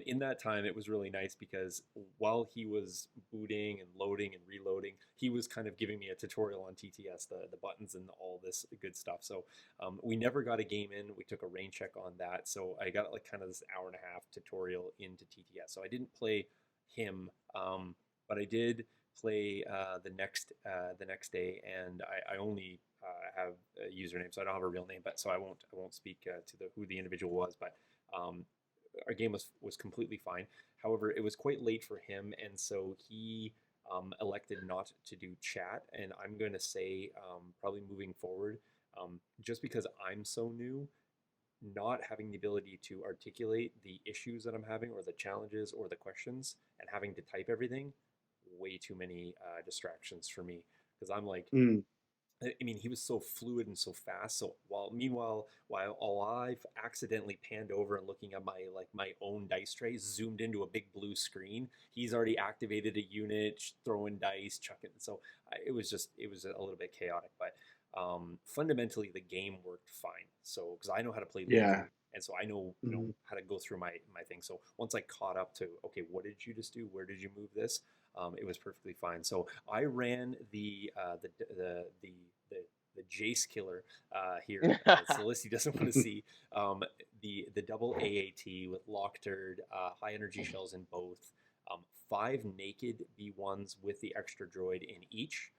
in that time, it was really nice because while he was booting and loading and reloading, he was kind of giving me a tutorial on TTS, the buttons and all this good stuff. So we never got a game in. We took a rain check on that. So I got like kind of this hour and a half tutorial into TTS. So I didn't play him, but I did play the next day, and I only have a username, so I don't have a real name, but so I won't speak to who the individual was, but our game was completely fine. However, it was quite late for him, and so he elected not to do chat. And I'm going to say probably moving forward, just because I'm so new, not having the ability to articulate the issues that I'm having or the challenges or the questions and having to type everything, way too many distractions for me, because I'm like, I mean, he was so fluid and so fast. So while I've accidentally panned over and looking at my own dice tray, zoomed into a big blue screen, he's already activated a unit, throwing dice, chucking. So it was a little bit chaotic, but fundamentally the game worked fine. So because I know how to play Legion, and so I know how to go through my thing. So once I caught up to, okay, what did you just do? Where did you move this? It was perfectly fine. So I ran the Jace killer here. Celestia doesn't want to see the double AAT with Lockturd, high energy shells in both, 5 naked B1s with the extra droid in each.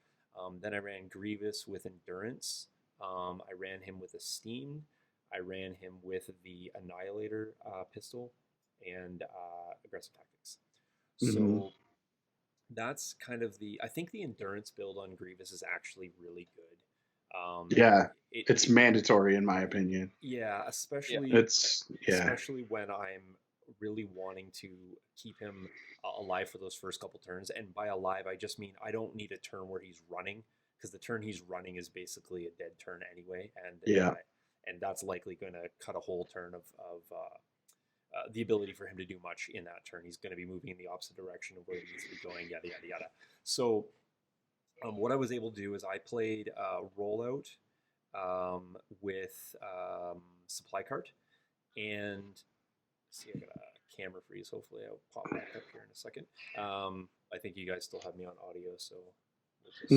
Then I ran Grievous with endurance. I ran him with a steam. I ran him with the Annihilator pistol and aggressive tactics. So that's kind of I think the endurance build on Grievous is actually really good. It's mandatory in my opinion. Yeah, especially when I'm really wanting to keep him alive for those first couple turns. And by alive, I just mean I don't need a turn where he's running, because the turn he's running is basically a dead turn anyway. And that's likely going to cut a whole turn of the ability for him to do much in that turn. He's going to be moving in the opposite direction of where he needs to be going, yada, yada, yada. So what I was able to do is I played Rollout with Supply Cart. And see, I got a camera freeze. Hopefully I'll pop back up here in a second. I think you guys still have me on audio, so we'll just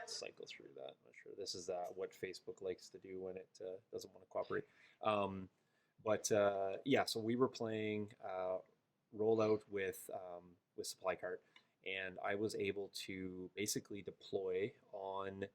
cycle through that. I'm not sure. This is what Facebook likes to do when it doesn't want to cooperate. So we were playing Rollout with Supply Cart, and I was able to basically deploy on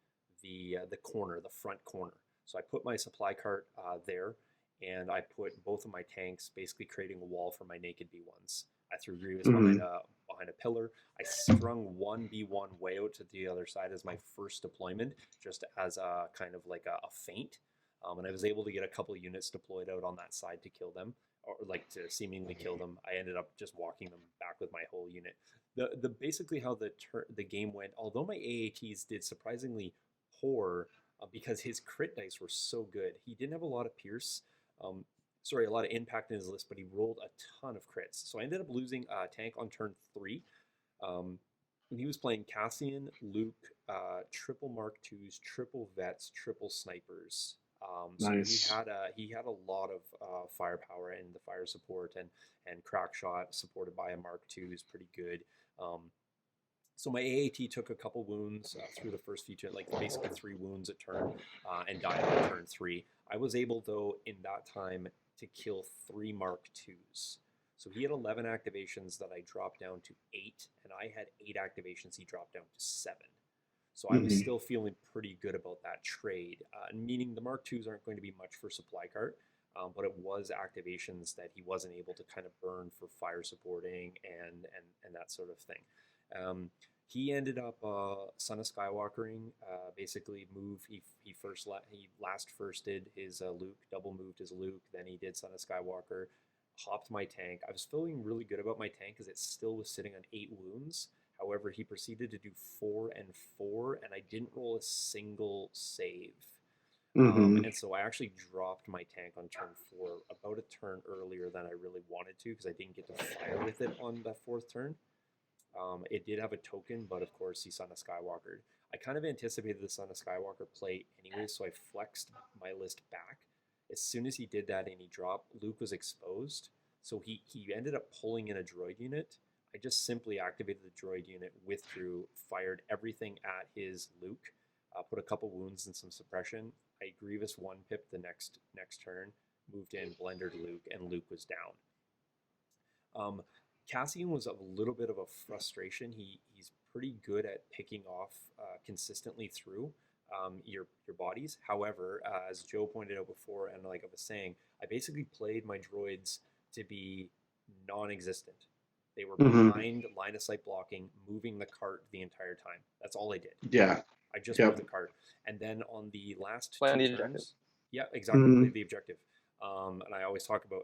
the corner, the front corner. So I put my Supply Cart there, and I put both of my tanks, basically creating a wall for my naked B1s. I threw Grievous behind a pillar. I strung one B1 way out to the other side as my first deployment, just as a kind of like a feint. And I was able to get a couple of units deployed out on that side to kill them, or like to seemingly kill them. I ended up just walking them back with my whole unit. The basically how the game went, although my AATs did surprisingly poor because his crit dice were so good. He didn't have a lot of pierce. A lot of impact in his list, but he rolled a ton of crits. So I ended up losing a tank on turn 3. And he was playing Cassian, Luke, triple Mark IIs, triple Vets, triple Snipers. Nice. So he had a lot of firepower, and the fire support and crack shot supported by a Mark II is pretty good. So my AAT took a couple wounds through the first few turns, like basically 3 wounds a turn, and died on turn 3. I was able, though, in that time to kill 3 Mark IIs. So he had 11 activations that I dropped down to 8, and I had 8 activations he dropped down to 7. So I was still feeling pretty good about that trade, meaning the Mark IIs aren't going to be much for supply cart, but it was activations that he wasn't able to kind of burn for fire supporting and that sort of thing. He ended up Son of Skywalkering, basically he last firsted his Luke, double moved his Luke, then he did Son of Skywalker, hopped my tank. I was feeling really good about my tank because it still was sitting on 8 wounds. However, he proceeded to do 4 and 4, and I didn't roll a single save. And so I actually dropped my tank on turn 4 about a turn earlier than I really wanted to because I didn't get to fire with it on that 4th turn. It did have a token, but of course he Son of Skywalkered. I kind of anticipated the Son of Skywalker play anyway, so I flexed my list back. As soon as he did that and he dropped, Luke was exposed, so he ended up pulling in a droid unit. I just simply activated the droid unit, withdrew, fired everything at his Luke, put a couple wounds and some suppression. I Grievous 1-pipped the next turn, moved in, blendered Luke, and Luke was down. Cassian was a little bit of a frustration. He's pretty good at picking off consistently through your bodies. However, as Joe pointed out before, and like I was saying, I basically played my droids to be non-existent. They were behind line of sight blocking, moving the cart the entire time. That's all I did. Yeah. I just moved the cart. And then on the last Plan two the objective. turns, yeah, exactly, the objective. And I always talk about,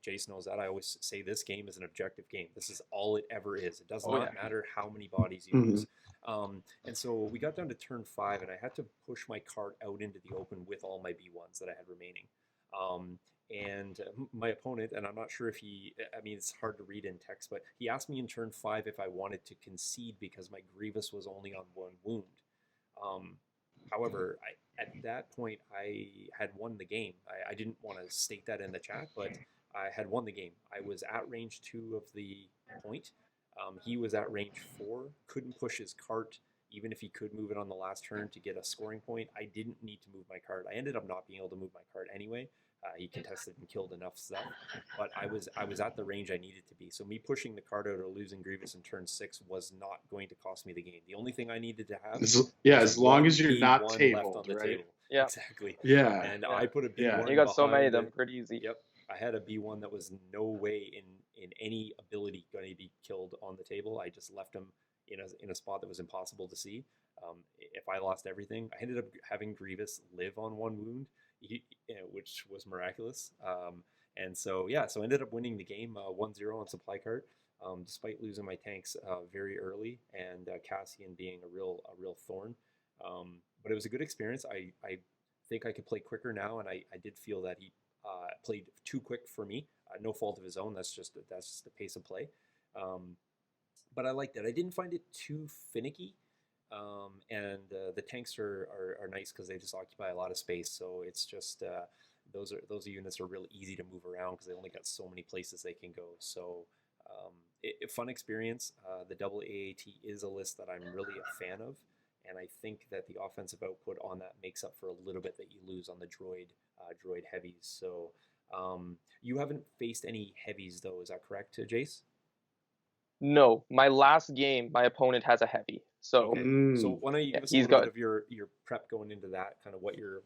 Jace knows that. I always say this game is an objective game. This is all it ever is. It does not matter how many bodies you use. And so we got down to turn 5, and I had to push my cart out into the open with all my B1s that I had remaining. And my opponent, and I'm not sure if it's hard to read in text, but he asked me in turn 5 if I wanted to concede because my Grievous was only on 1 wound. However, at that point, I had won the game. I didn't want to state that in the chat, but I had won the game. I was at range 2 of the point. He was at range 4, couldn't push his cart, even if he could move it on the last turn to get a scoring point. I didn't need to move my cart. I ended up not being able to move my cart anyway. He contested and killed enough stuff, but I was at the range I needed to be. So me pushing the card out or losing Grievous in turn 6 was not going to cost me the game. The only thing I needed to have, as long as you're not tabled, left on the right? table. Yeah, exactly. Yeah, and I put a B1. You got so many of them, pretty easy. Yep, I had a B1 that was no way in any ability going to be killed on the table. I just left him in a spot that was impossible to see. If I lost everything, I ended up having Grievous live on 1 wound. Which was miraculous. And so ended up winning the game 1-0 on supply cart, despite losing my tanks very early and Cassian being a real thorn. But it was a good experience. I think I could play quicker now, and I did feel that he played too quick for me. No fault of his own. That's just the pace of play. But I liked it. I didn't find it too finicky. And the tanks are nice because they just occupy a lot of space. So it's just those units are really easy to move around because they only got so many places they can go. So fun experience. The double AAT is a list that I'm really a fan of, and I think that the offensive output on that makes up for a little bit that you lose on the droid heavies. So you haven't faced any heavies though, is that correct, Jace? No, my last game, my opponent has a heavy. So, so why don't you give us a little bit of your prep going into that, kind of what your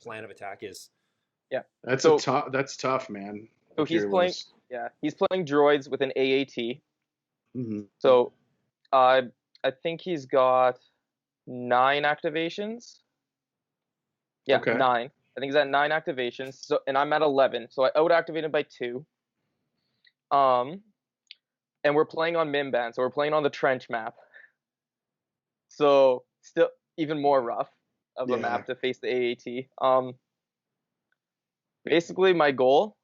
plan of attack is? Yeah, that's tough, man. So he's playing droids with an AAT. So, I think he's got 9 activations. Yeah, okay. 9. I think he's at 9 activations. So, and I'm at 11. So I out-activated by 2. And we're playing on Mimban, so we're playing on the trench map. So still even more rough of a map to face the AAT. Basically, my goal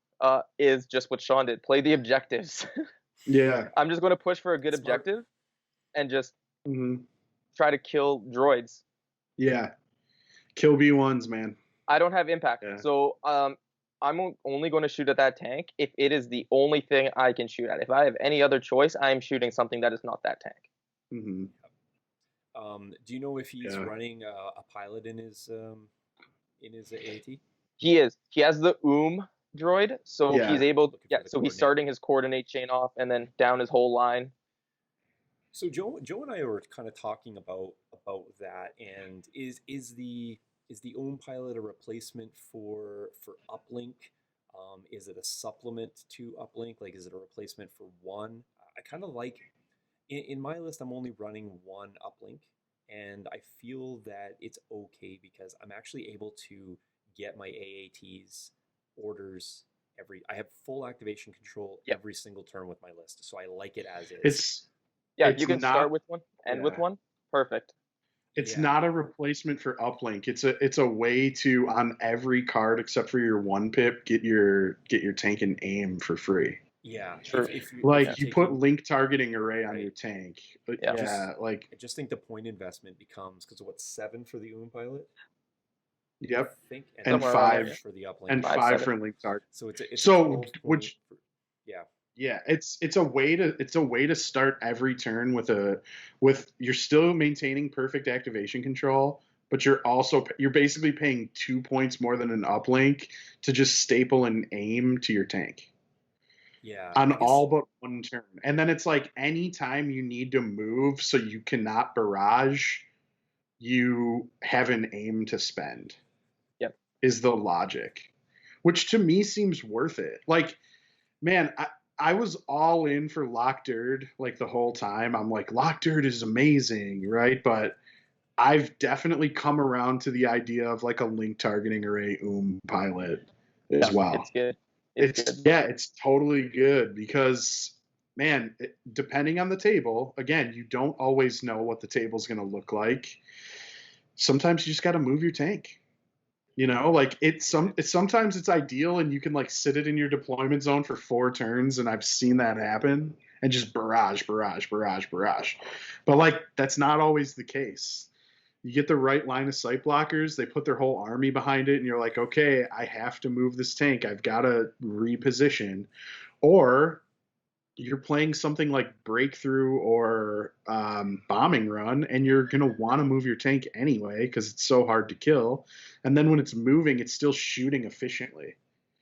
is just what Shawn did: play the objectives. I'm just going to push for a good objective, and just try to kill droids. Yeah, kill B1s, man. I don't have impact, so I'm only going to shoot at that tank if it is the only thing I can shoot at. If I have any other choice, I am shooting something that is not that tank. Do you know if he's running a pilot in his AAT? He is. He has the droid, so Yeah. he's able. Looking Yeah, for the so he's coordinate. starting his coordinate chain off and then down his whole line. So Joe and I were kind of talking about that, and is the Ohm pilot a replacement for uplink? Is it a supplement to uplink? Like, is it a replacement for one? I kind of like in my list. I'm only running one uplink, and I feel that it's okay because I'm actually able to get my AATs orders every. I have full activation control Yep. every single turn with my list, so I like it as is. Yeah, It's you can not, start with one, end with yeah. one. Perfect. It's Yeah. not a replacement for uplink. It's a way to, on every card except for your one pip, get your tank and aim for free. Yeah, True. if Like you're you put taking, link targeting array on right, your tank. Yeah. Yeah, like I just think the point investment becomes because what 7 for the Oom pilot, yep, I think, and and Somewhere around there, 5 yeah. for the uplink. and 5, 5 7. for link target. So it's a So 12 point. which Yeah, yeah, it's a way to start every turn with you're still maintaining perfect activation control, but you're basically paying 2 points more than an uplink to just staple and aim to your tank yeah. on I guess all but one turn. And then it's like anytime you need to move so you cannot barrage, you have an aim to spend. Yep. Is the logic, which to me seems worth it. Like, man, I was all in for Lockderd like the whole time. I'm like, Lockderd is amazing, right? But I've definitely come around to the idea of like a link targeting array pilot as well. It's good. It's good. It's totally good because, man, depending on the table, again, you don't always know what the table's going to look like. Sometimes you just got to move your tank. You know, like sometimes it's ideal and you can like sit it in your deployment zone for 4 turns, and I've seen that happen, and just barrage. But like that's not always the case. You get the right line of sight blockers, they put their whole army behind it, and you're like, okay, I have to move this tank. I've got to reposition. Or you're playing something like Breakthrough or Bombing Run, and you're going to want to move your tank anyway because it's so hard to kill. And then when it's moving, it's still shooting efficiently.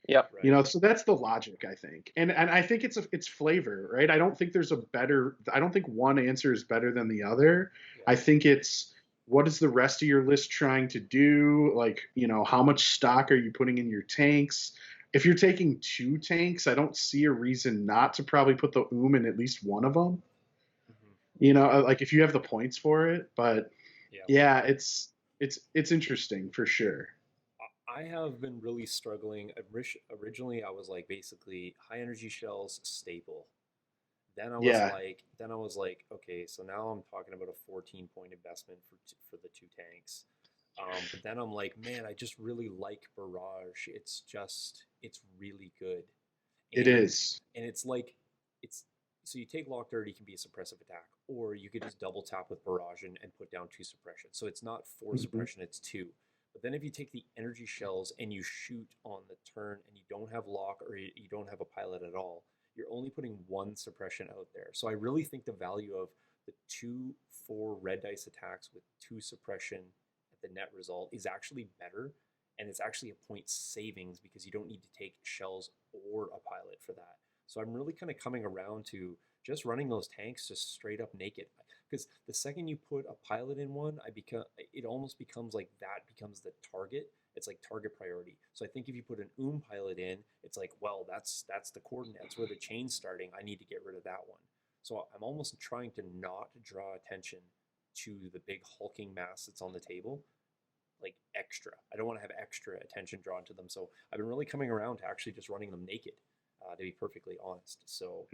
Yep. right. You know, so that's the logic, I think. And I think it's flavor, right? I don't think I don't think one answer is better than the other. Yeah. I think it's what is the rest of your list trying to do? Like, you know, how much stock are you putting in your tanks? If you're taking 2 tanks, I don't see a reason not to probably put the in at least one of them. Mhm. You know, like if you have the points for it. But Yeah. it's interesting for sure. I have been really struggling. Originally, I was like basically high energy shells staple. Then I was Yeah. like, okay, so now I'm talking about a 14-point investment for the 2 tanks. But then I'm like, man, I just really like Barrage. It's really good. It is. And it's like, it's so you take Lock Dirty can be a suppressive attack, or you could just double tap with Barrage and put down 2 suppression. So it's not 4 suppression, it's 2. But then if you take the energy shells and you shoot on the turn and you don't have lock or you don't have a pilot at all, you're only putting 1 suppression out there. So I really think the value of the 2/4 red dice attacks with 2 suppression at the net result is actually better. And it's actually a point savings because you don't need to take shells or a pilot for that. So I'm really kind of coming around to just running those tanks just straight up naked. Because the second you put a pilot in one, it almost becomes like that becomes the target. It's like target priority. So I think if you put an pilot in, it's like, well, that's the coordinate. That's where the chain's starting. I need to get rid of that one. So I'm almost trying to not draw attention to the big hulking mass that's on the table, like extra. I don't want to have extra attention drawn to them. So I've been really coming around to actually just running them naked, to be perfectly honest. So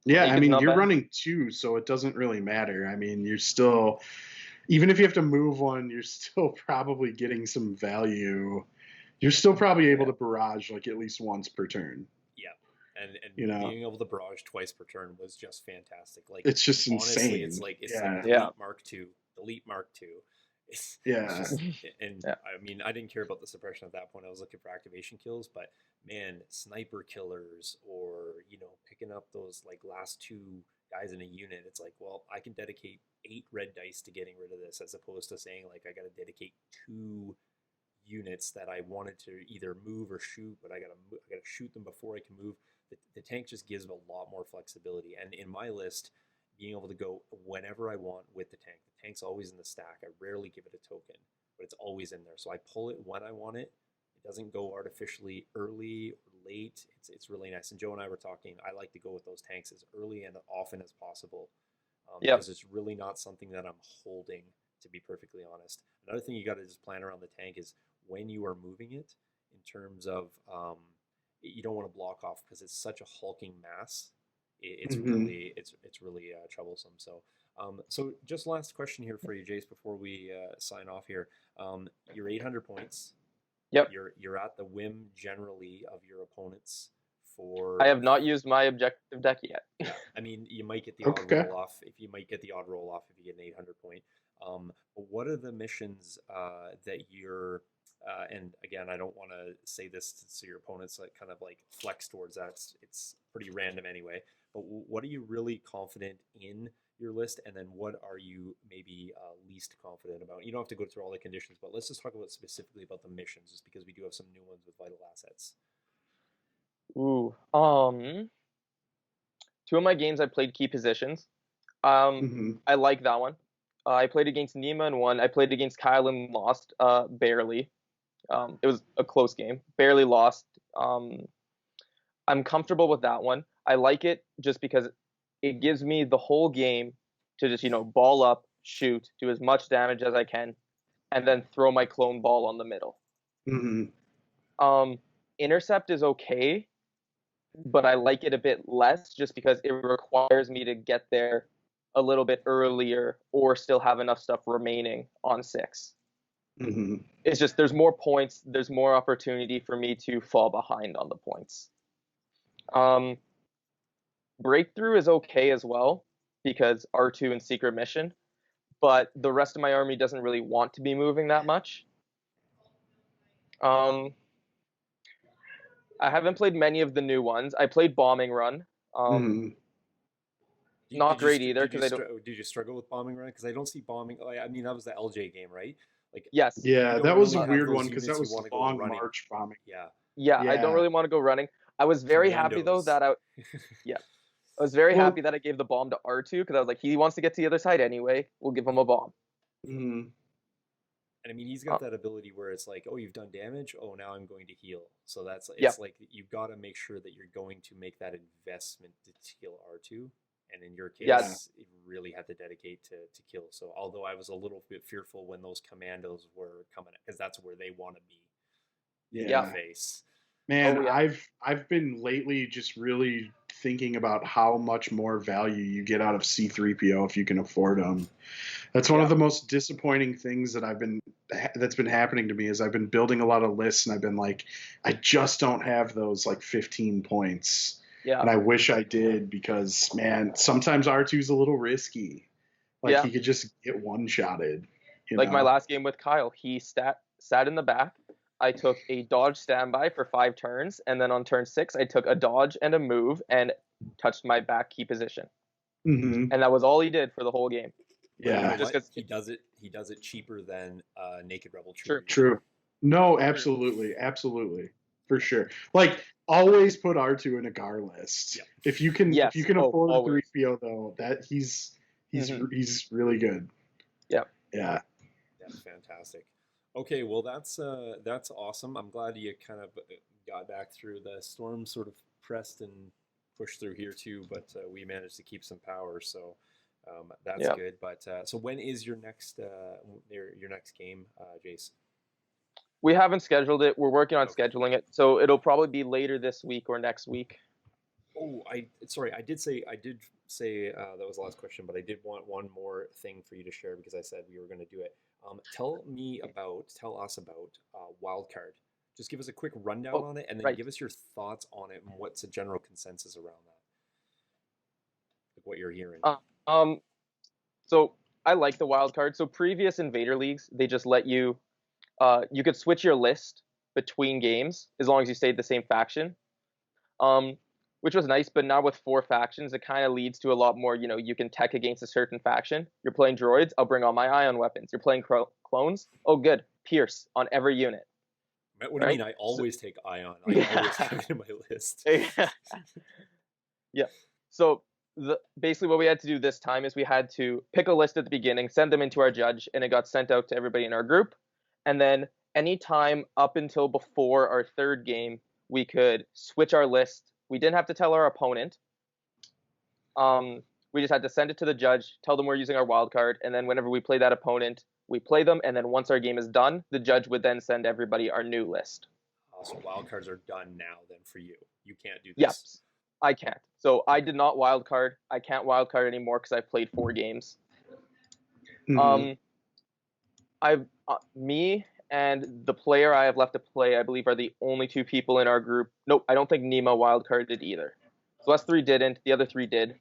Yeah, I Naked's mean, not you're bad. running 2, so it doesn't really matter. I mean, you're still, even if you have to move one, you're still probably getting some value. You're still probably able to barrage like at least once per turn. yeah, and You know, being able to barrage twice per turn was just fantastic. Like it's just honestly, insane. it's Yeah. like Delete Mark II, Delete Mark II. It's Yeah. just, and Yeah. I mean, I didn't care about the suppression at that point. I was looking for activation kills, but man, sniper killers or picking up those like last 2 guys in a unit. It's like, well, I can dedicate 8 red dice to getting rid of this, as opposed to saying like I got to dedicate 2 units that I wanted to either move or shoot, but I gotta shoot them before I can move. The tank just gives a lot more flexibility, and in my list, being able to go whenever I want with the tank. The tank's always in the stack. I rarely give it a token, but it's always in there. So I pull it when I want it. It doesn't go artificially early or late. It's really nice. And Joe and I were talking. I like to go with those tanks as early and often as possible, because it's really not something that I'm holding, to be perfectly honest. Another thing you got to just plan around the tank is when you are moving it, in terms of you don't want to block off because it's such a hulking mass. It's really troublesome. So just last question here for you, Jace, before we sign off here. You're 800 points. Yep. You're at the whim generally of your opponents. I have not used my objective deck yet. Yeah, I mean, you might get the odd roll off if you get an 800 point. But what are the missions that you're and again, I don't want to say this so your opponents like kind of like flex towards that. It's pretty random anyway. But what are you really confident in your list, and then what are you maybe least confident about? You don't have to go through all the conditions, but let's just talk about specifically about the missions, just because we do have some new ones with vital assets. Ooh, 2 of my games I played key positions. I like that one. I played against Nima and won. I played against Kyle and lost barely. It was a close game. Barely lost. I'm comfortable with that one. I like it just because it gives me the whole game to just, ball up, shoot, do as much damage as I can, and then throw my clone ball on the middle. Intercept is okay, but I like it a bit less just because it requires me to get there a little bit earlier or still have enough stuff remaining on 6. It's just there's more points, there's more opportunity for me to fall behind on the points. Breakthrough is okay as well because R2 and Secret Mission, but the rest of my army doesn't really want to be moving that much. I haven't played many of the new ones. I played Bombing Run. Not great either because I don't. Did you struggle with Bombing Run? Because I don't see bombing. I mean, that was the LJ game, right? Like yes. Yeah, that was a weird one because that was long march bombing. Yeah, I don't really want to go running. I was very happy though that I was very happy that I gave the bomb to R2 because I was like, he wants to get to the other side anyway. We'll give him a bomb. And I mean, he's got that ability where it's like, oh, you've done damage. Oh, now I'm going to heal. So it's like you've got to make sure that you're going to make that investment to kill R2. And in your case, you really had to dedicate to kill. So although I was a little bit fearful when those commandos were coming, because that's where they want to be in your face. Man, I've been lately just really thinking about how much more value you get out of C3PO if you can afford them. That's one of the most disappointing things that's been happening to me is I've been building a lot of lists and I've been like, I just don't have those like 15 points. Yeah. And I wish I did because, man, sometimes R2's a little risky. Like he could just get one-shotted. Like my last game with Kyle, he sat in the back. I took a dodge standby for 5 turns, and then on turn 6, I took a dodge and a move and touched my back key position. And that was all he did for the whole game. Yeah, just because he does it cheaper than Naked Rebel Trooper. True. No, absolutely, for sure. Like always put R2 in a GAR list. If you can afford a 3PO though, that he's really good. Yeah. That's fantastic. Okay, well that's awesome. I'm glad you kind of got back through the storm, sort of pressed and pushed through here too, but we managed to keep some power, so that's good. But so when is your next game, Jace? We haven't scheduled it. We're working on scheduling it, so it'll probably be later this week or next week. Oh, I did say that was the last question, but I did want one more thing for you to share because I said we were going to do it. Tell us about Wildcard. Just give us a quick rundown on it, and then give us your thoughts on it and what's the general consensus around that. Like what you're hearing. So I like the Wildcard. So previous Invader Leagues, they just let you, you could switch your list between games as long as you stayed the same faction. Which was nice, but now with 4 factions, it kind of leads to a lot more, you can tech against a certain faction. You're playing droids, I'll bring all my ion weapons. You're playing clones, oh good, Pierce on every unit. What do you right? mean? I always take Ion. I Yeah. always have it in my list. Yeah. Yeah. So basically what we had to do this time is we had to pick a list at the beginning, send them into our judge, and it got sent out to everybody in our group. And then any time up until before our third game, we could switch our list. We didn't have to tell our opponent. We just had to send it to the judge, tell them we're using our wild card, and then whenever we play that opponent, we play them, and then once our game is done, the judge would then send everybody our new list. So wild cards are done now then for you. You can't do this. Yes, I can't. So I did not wild card. I can't wild card anymore because I've played 4 games. Me and the player I have left to play, I believe, are the only 2 people in our group. Nope, I don't think Nima wild carded either. So us 3 didn't. The other 3 did.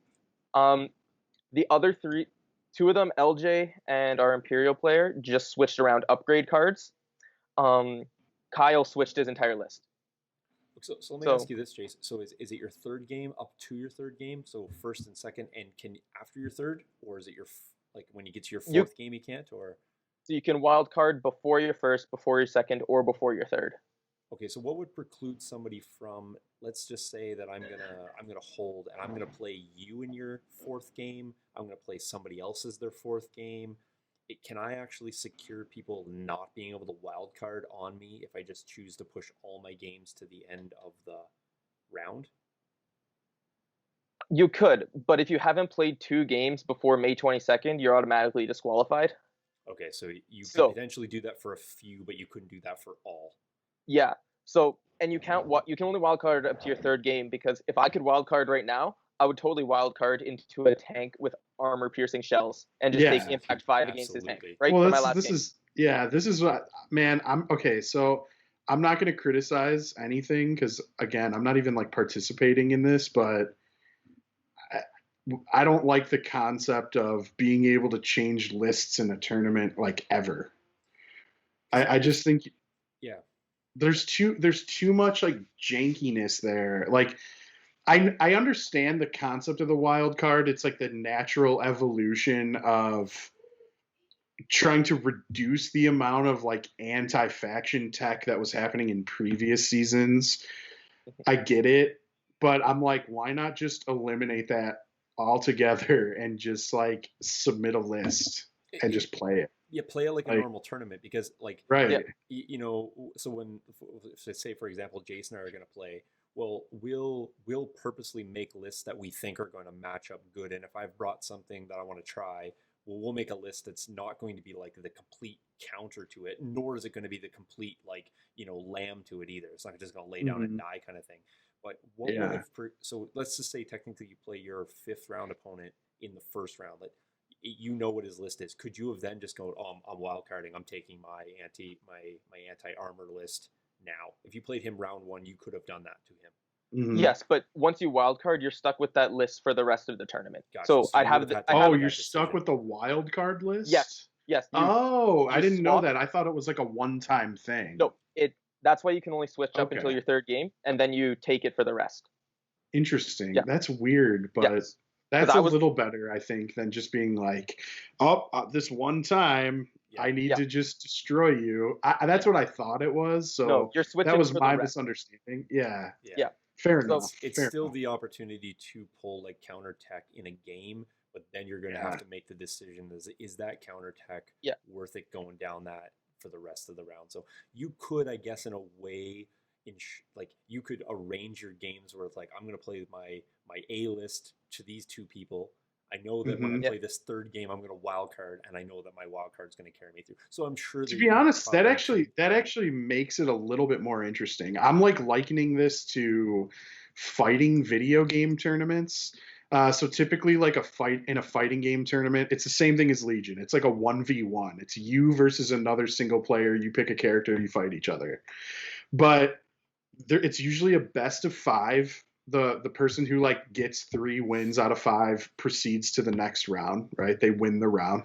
The other 3, 2 of them, LJ and our Imperial player, just switched around upgrade cards. Kyle switched his entire list. So let me ask you this, Jace. So is it your third game up to your third game? So first and second, and can after your third, or is it your like when you get to your fourth game you can't, or? So you can wild card before your first, before your second, or before your third. Okay, so what would preclude somebody from? Let's just say that I'm gonna hold, and I'm gonna play you in your fourth game. I'm gonna play somebody else as their fourth game. Can I actually secure people not being able to wild card on me if I just choose to push all my games to the end of the round? You could, but if you haven't played 2 games before May 22nd, you're automatically disqualified. Okay, so you could potentially do that for a few, but you couldn't do that for all. Yeah. So, and you can only wild card up to your third game, because if I could wild card right now, I would totally wild card into a tank with armor piercing shells and just take impact 5 against his tank. Right? Well, this is what, man, I'm okay. So I'm not going to criticize anything because, again, I'm not even like participating in this, but I don't like the concept of being able to change lists in a tournament like ever. I just think there's too much like jankiness there. Like I understand the concept of the wild card. It's like the natural evolution of trying to reduce the amount of like anti-faction tech that was happening in previous seasons. I get it, but I'm like, why not just eliminate that altogether and just like submit a list and just play it? Yeah, play it like a normal tournament, because like, right. You know, so when, say for example, Jason and I are going to play, well, we'll purposely make lists that we think are going to match up good. And if I've brought something that I want to try, well, we'll make a list that's not going to be like the complete counter to it, nor is it going to be the complete like, you know, lamb to it either. It's not just going to lay down and die kind of thing. But what would have, so let's just say technically you play your 5th round opponent in the first round. Like, you know what his list is. Could you have then just go, oh, I'm wildcarding, I'm taking my anti-armor list now? If you played him round 1, you could have done that to him. Mm-hmm. Yes, but once you wildcard, you're stuck with that list for the rest of the tournament. Gotcha. So I'd have you're stuck with the wildcard list? Yes. I didn't know that. I thought it was like a one-time thing. No, that's why you can only switch up until your third game, and then you take it for the rest. Interesting. Yeah. That's weird, but that's a little better, I think, than just being like, this one time I need to just destroy you. That's what I thought it was. So no, you're switching. That was my misunderstanding. Yeah. Fair enough. It's still the opportunity to pull like counter tech in a game, but then you're going to have to make the decision: is that counter tech worth it going down that for the rest of the round? So you could, I guess, in a way, like you could arrange your games where it's like, I'm going to play my A list to these 2 people. I know that when I play this third game, I'm going to wild card, and I know that my wild card is going to carry me through. So I'm sure. To be honest, that actually makes it a little bit more interesting. I'm like likening this to fighting video game tournaments. So typically, like a fighting game tournament, it's the same thing as Legion. It's like a 1v1. It's you versus another single player. You pick a character, you fight each other. But it's usually a best of 5. The person who like gets 3 wins out of 5 proceeds to the next round, right? They win the round.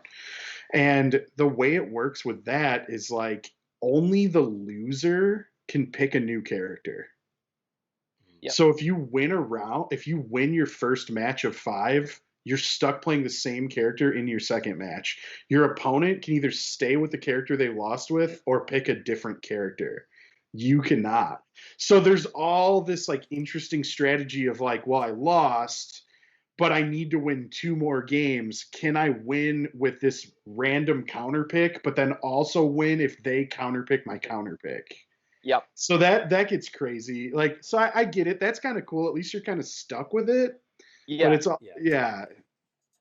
And the way it works with that is like only the loser can pick a new character. Yep. So if you win your first match of 5, you're stuck playing the same character in your second match. Your opponent can either stay with the character they lost with or pick a different character. You cannot. So there's all this like interesting strategy of like, well, I lost, but I need to win 2 more games. Can I win with this random counter pick, but then also win if they counter pick my counter pick? Yep. So that gets crazy. Like, so I get it. That's kind of cool. At least you're kind of stuck with it. Yeah. But it's all, yeah.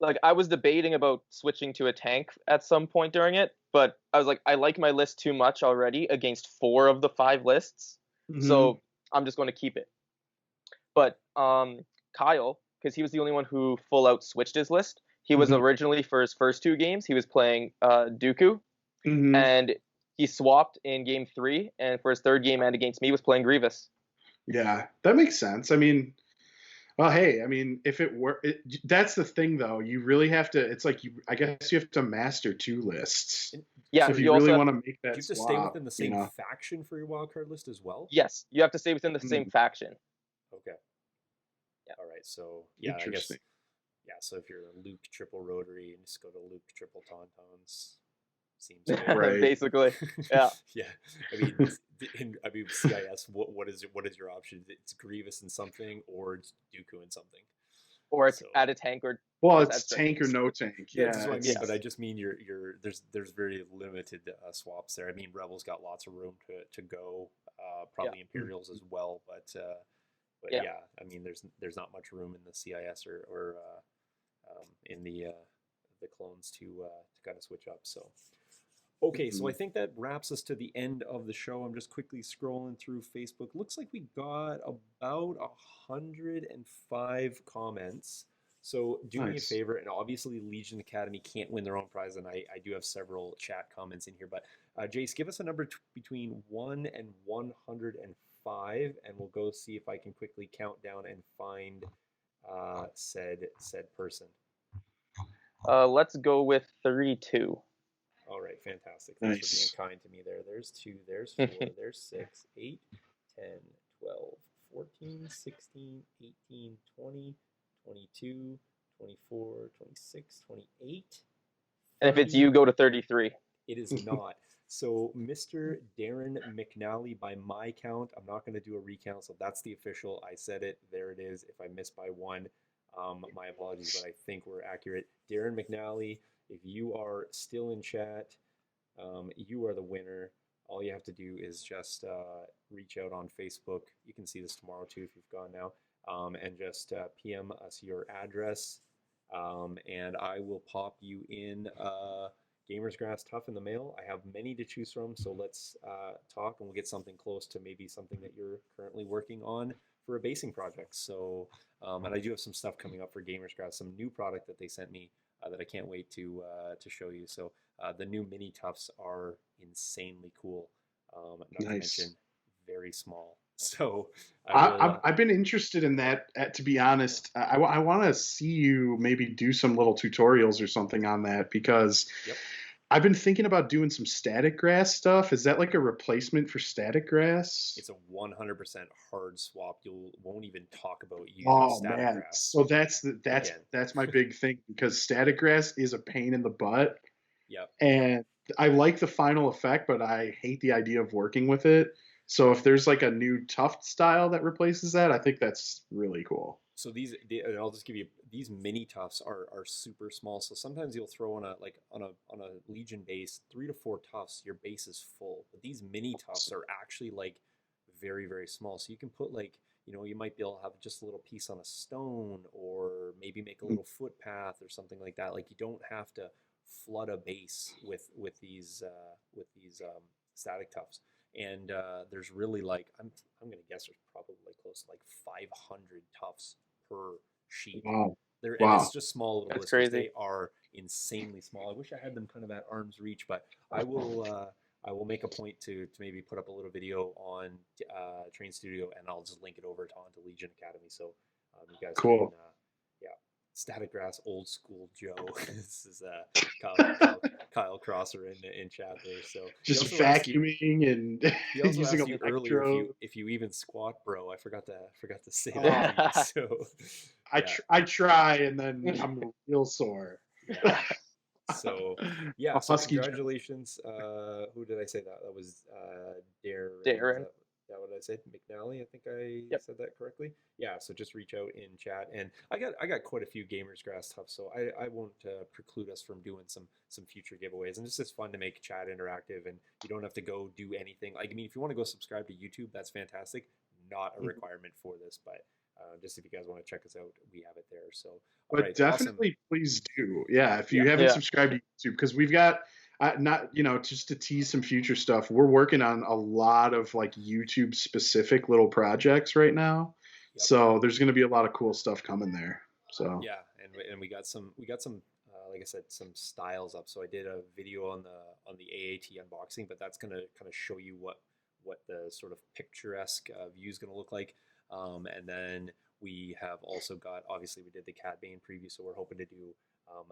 Like, I was debating about switching to a tank at some point during it, but I was like, I like my list too much already against 4 of the 5 lists, so I'm just going to keep it. But Kyle, because he was the only one who full out switched his list, he was originally, for his first 2 games, he was playing Dooku, and he swapped in game 3, and for his 3rd game and against me was playing Grievous. Yeah, that makes sense. I mean, well, hey, I mean, if it were, that's the thing, though. You really have to. It's like I guess you have to master 2 lists. Yeah, so if you really want to make that, do you have to stay within the same faction for your wildcard list as well? Yes, you have to stay within the same faction. Okay. Yeah. All right. So yeah, I guess. Yeah. So if you're a Luke triple rotary and just go to Luke triple tauntauns, seems good. Right. Basically. Yeah. Yeah. I mean, CIS. What is your option? It's Grievous in something, or it's Dooku in something. Or it's add a tank, or it's tank or no tank. Yeah, that's what I mean. But I just mean there's very limited swaps there. I mean, Rebels got lots of room to go. Probably Imperials as well, but yeah, I mean, there's not much room in the CIS or in the clones to kind of switch up. So. Okay, so I think that wraps us to the end of the show. I'm just quickly scrolling through Facebook. Looks like we got about 105 comments. So do me a favor, and obviously Legion Academy can't win their own prize, and I do have several chat comments in here. But Jace, give us a number between 1 and 105, and we'll go see if I can quickly count down and find said person. Let's go with 32. All right, fantastic. Thanks for being kind to me there. There's 2, there's 4, there's 6, 8, 10, 12, 14, 16, 18, 20, 22, 24, 26, 28. And if it's you, go to 33. It is not. So Mr. Darren McNally, by my count, I'm not going to do a recount, so that's the official. I said it. There it is. If I missed by 1, my apologies, but I think we're accurate. Darren McNally, if you are still in chat, you are the winner. All you have to do is just reach out on Facebook. You can see this tomorrow too if you've gone now. And just PM us your address. And I will pop you in Gamer's Grass Tough in the mail. I have many to choose from, so let's talk and we'll get something close to maybe something that you're currently working on for a basing project. So, and I do have some stuff coming up for Gamer's Grass, some new product that they sent me that I can't wait to show you. So the new mini tufts are insanely cool. Not to mention very small. So I've been interested in that. To be honest, I want to see you maybe do some little tutorials or something on that because I've been thinking about doing some static grass stuff. Is that like a replacement for static grass? It's a 100% hard swap. You won't even talk about using static grass. So that's my big thing because static grass is a pain in the butt. Yep. And I like the final effect, but I hate the idea of working with it. So if there's like a new tuft style that replaces that, I think that's really cool. So I'll just give you, these mini tufts are super small. So sometimes you'll throw on a Legion base, 3 to 4 tufts, your base is full. But these mini tufts are actually like very, very small. So you can put like, you might be able to have just a little piece on a stone or maybe make a little footpath or something like that. Like you don't have to flood a base with these static tufts. And there's really like I'm gonna guess there's probably close to like 500 tufts per sheet. Wow. And it's just small little That's blisters. crazy. They are insanely small. I wish I had them kind of at arm's reach, but I will make a point to maybe put up a little video on Train Studio, and I'll just link it over onto Legion Academy. So you guys cool. can, Static Grass, old school Joe. This is Kyle Crosser in chat there. So just vacuuming and he also using asked you earlier if you even squat, bro. I forgot to say that. To you, so I try, and then I'm real sore. Yeah. So so congratulations. Who did I say that? That was Darren. that what I said? McNally, I think I Yep. said that correctly. Yeah, so just reach out in chat, and I got quite a few Gamers Grass stuff, so I won't preclude us from doing some future giveaways, and it's just fun to make chat interactive, and you don't have to go do anything. Like, I mean, if you want to go subscribe to YouTube, that's fantastic. Not a requirement for this, but just if you guys want to check us out, we have it there. So, all But right, definitely, awesome. please do. Yeah, if you Yeah. haven't Yeah. subscribed to YouTube, because we've got not just to tease some future stuff. We're working on a lot of like YouTube specific little projects right now. Yep. So there's going to be a lot of cool stuff coming there. So Yeah, and we got some like I said, some styles up. So I did a video on the AAT unboxing, but that's gonna kind of show you what the sort of picturesque view is gonna look like. And then we have also got, obviously we did the Cad Bane preview, so we're hoping to do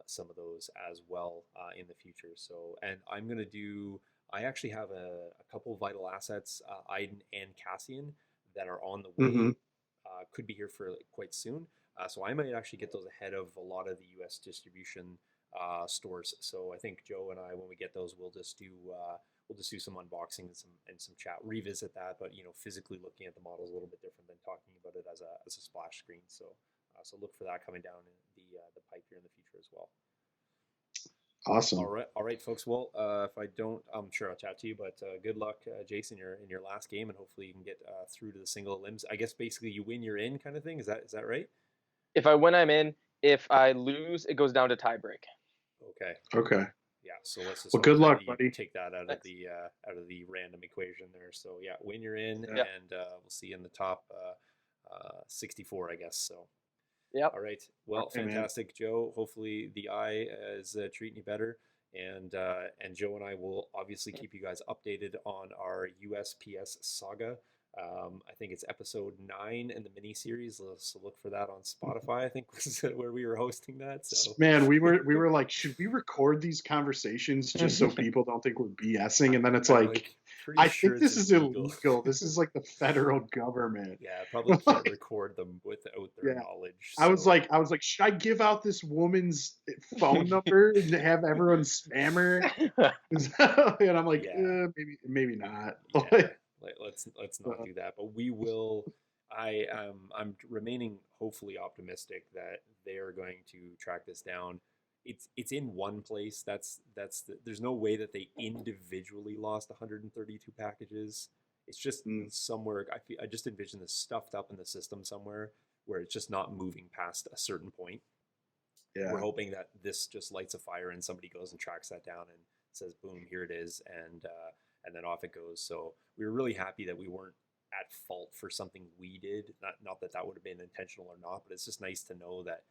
some of those as well in the future. So, and I actually have a couple vital assets, Iden and Cassian, that are on the way. Mhm. Could be here for quite soon. So I might actually get those ahead of a lot of the U.S. distribution stores. So I think Joe and I, when we get those, we'll just do some unboxing and some chat, revisit that. But physically looking at the model is a little bit different than talking about it as a splash screen. So look for that coming down in the pipe here in the future as well. Awesome. All right, folks. Well, if I don't, I'm sure I'll chat to you. But good luck, Jason, in your last game, and hopefully you can get through to the single limbs. I guess basically you win, you're in, kind of thing. Is that right? If I win, I'm in. If I lose, it goes down to tiebreak. Okay. Okay. Yeah. So let's just Well, hope good that luck, you buddy. take that out Thanks. of the random equation there. So yeah, win, you're in, Yeah. and we'll see you in the top 64, I guess. So. Yep. All right. Well, Okay, man. fantastic, Joe. Hopefully the eye is treating you better, and Joe and I will obviously keep you guys updated on our USPS saga. I think it's episode 9 in the mini series, so look for that on Spotify. I think was where we were hosting that. So Man, we were like, should we record these conversations just so people don't think we're BSing? And then it's like pretty I sure think this it's is illegal. This is like the federal government. Yeah, probably can't record them without their Yeah. knowledge. I was so- like, should I give out this woman's phone number and have everyone spam her? And I'm like, Yeah. maybe not. Yeah, let's not do that. But we will. I'm remaining hopefully optimistic that they are going to track this down. It's in one place. There's no way that they individually lost 132 packages. It's just somewhere. I just envision this stuffed up in the system somewhere where it's just not moving past a certain point. Yeah. We're hoping that this just lights a fire and somebody goes and tracks that down and says, "Boom, here it is," and then off it goes. So we were really happy that we weren't at fault for something we did. Not that that would have been intentional or not, but it's just nice to know that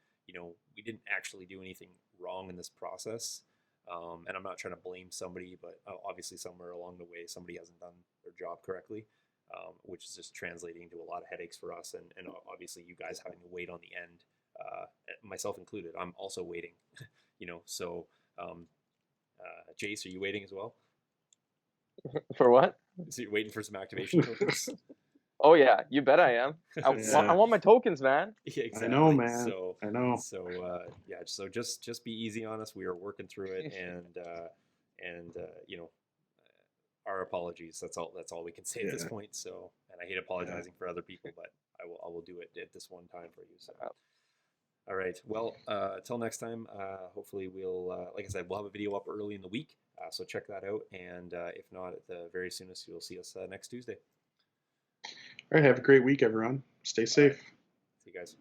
we didn't actually do anything wrong in this process. And I'm not trying to blame somebody, but obviously somewhere along the way somebody hasn't done their job correctly, which is just translating to a lot of headaches for us, and obviously you guys having to wait on the end, myself included. I'm also waiting, So, Jace, are you waiting as well? For what? So you're waiting for some activation tokens? Oh yeah, you bet I am. I want my tokens, man. Yeah, exactly. I know, man. So I know. So yeah. So just be easy on us. We are working through it, and our apologies. That's all we can say at this point. So, and I hate apologizing for other people, but I will do it at this one time for you. So. All right. Well, till next time. Hopefully we'll, like I said, we'll have a video up early in the week. So check that out. And if not, at the very soonest, you'll see us next Tuesday. All right. Have a great week, everyone. Stay safe. See you guys.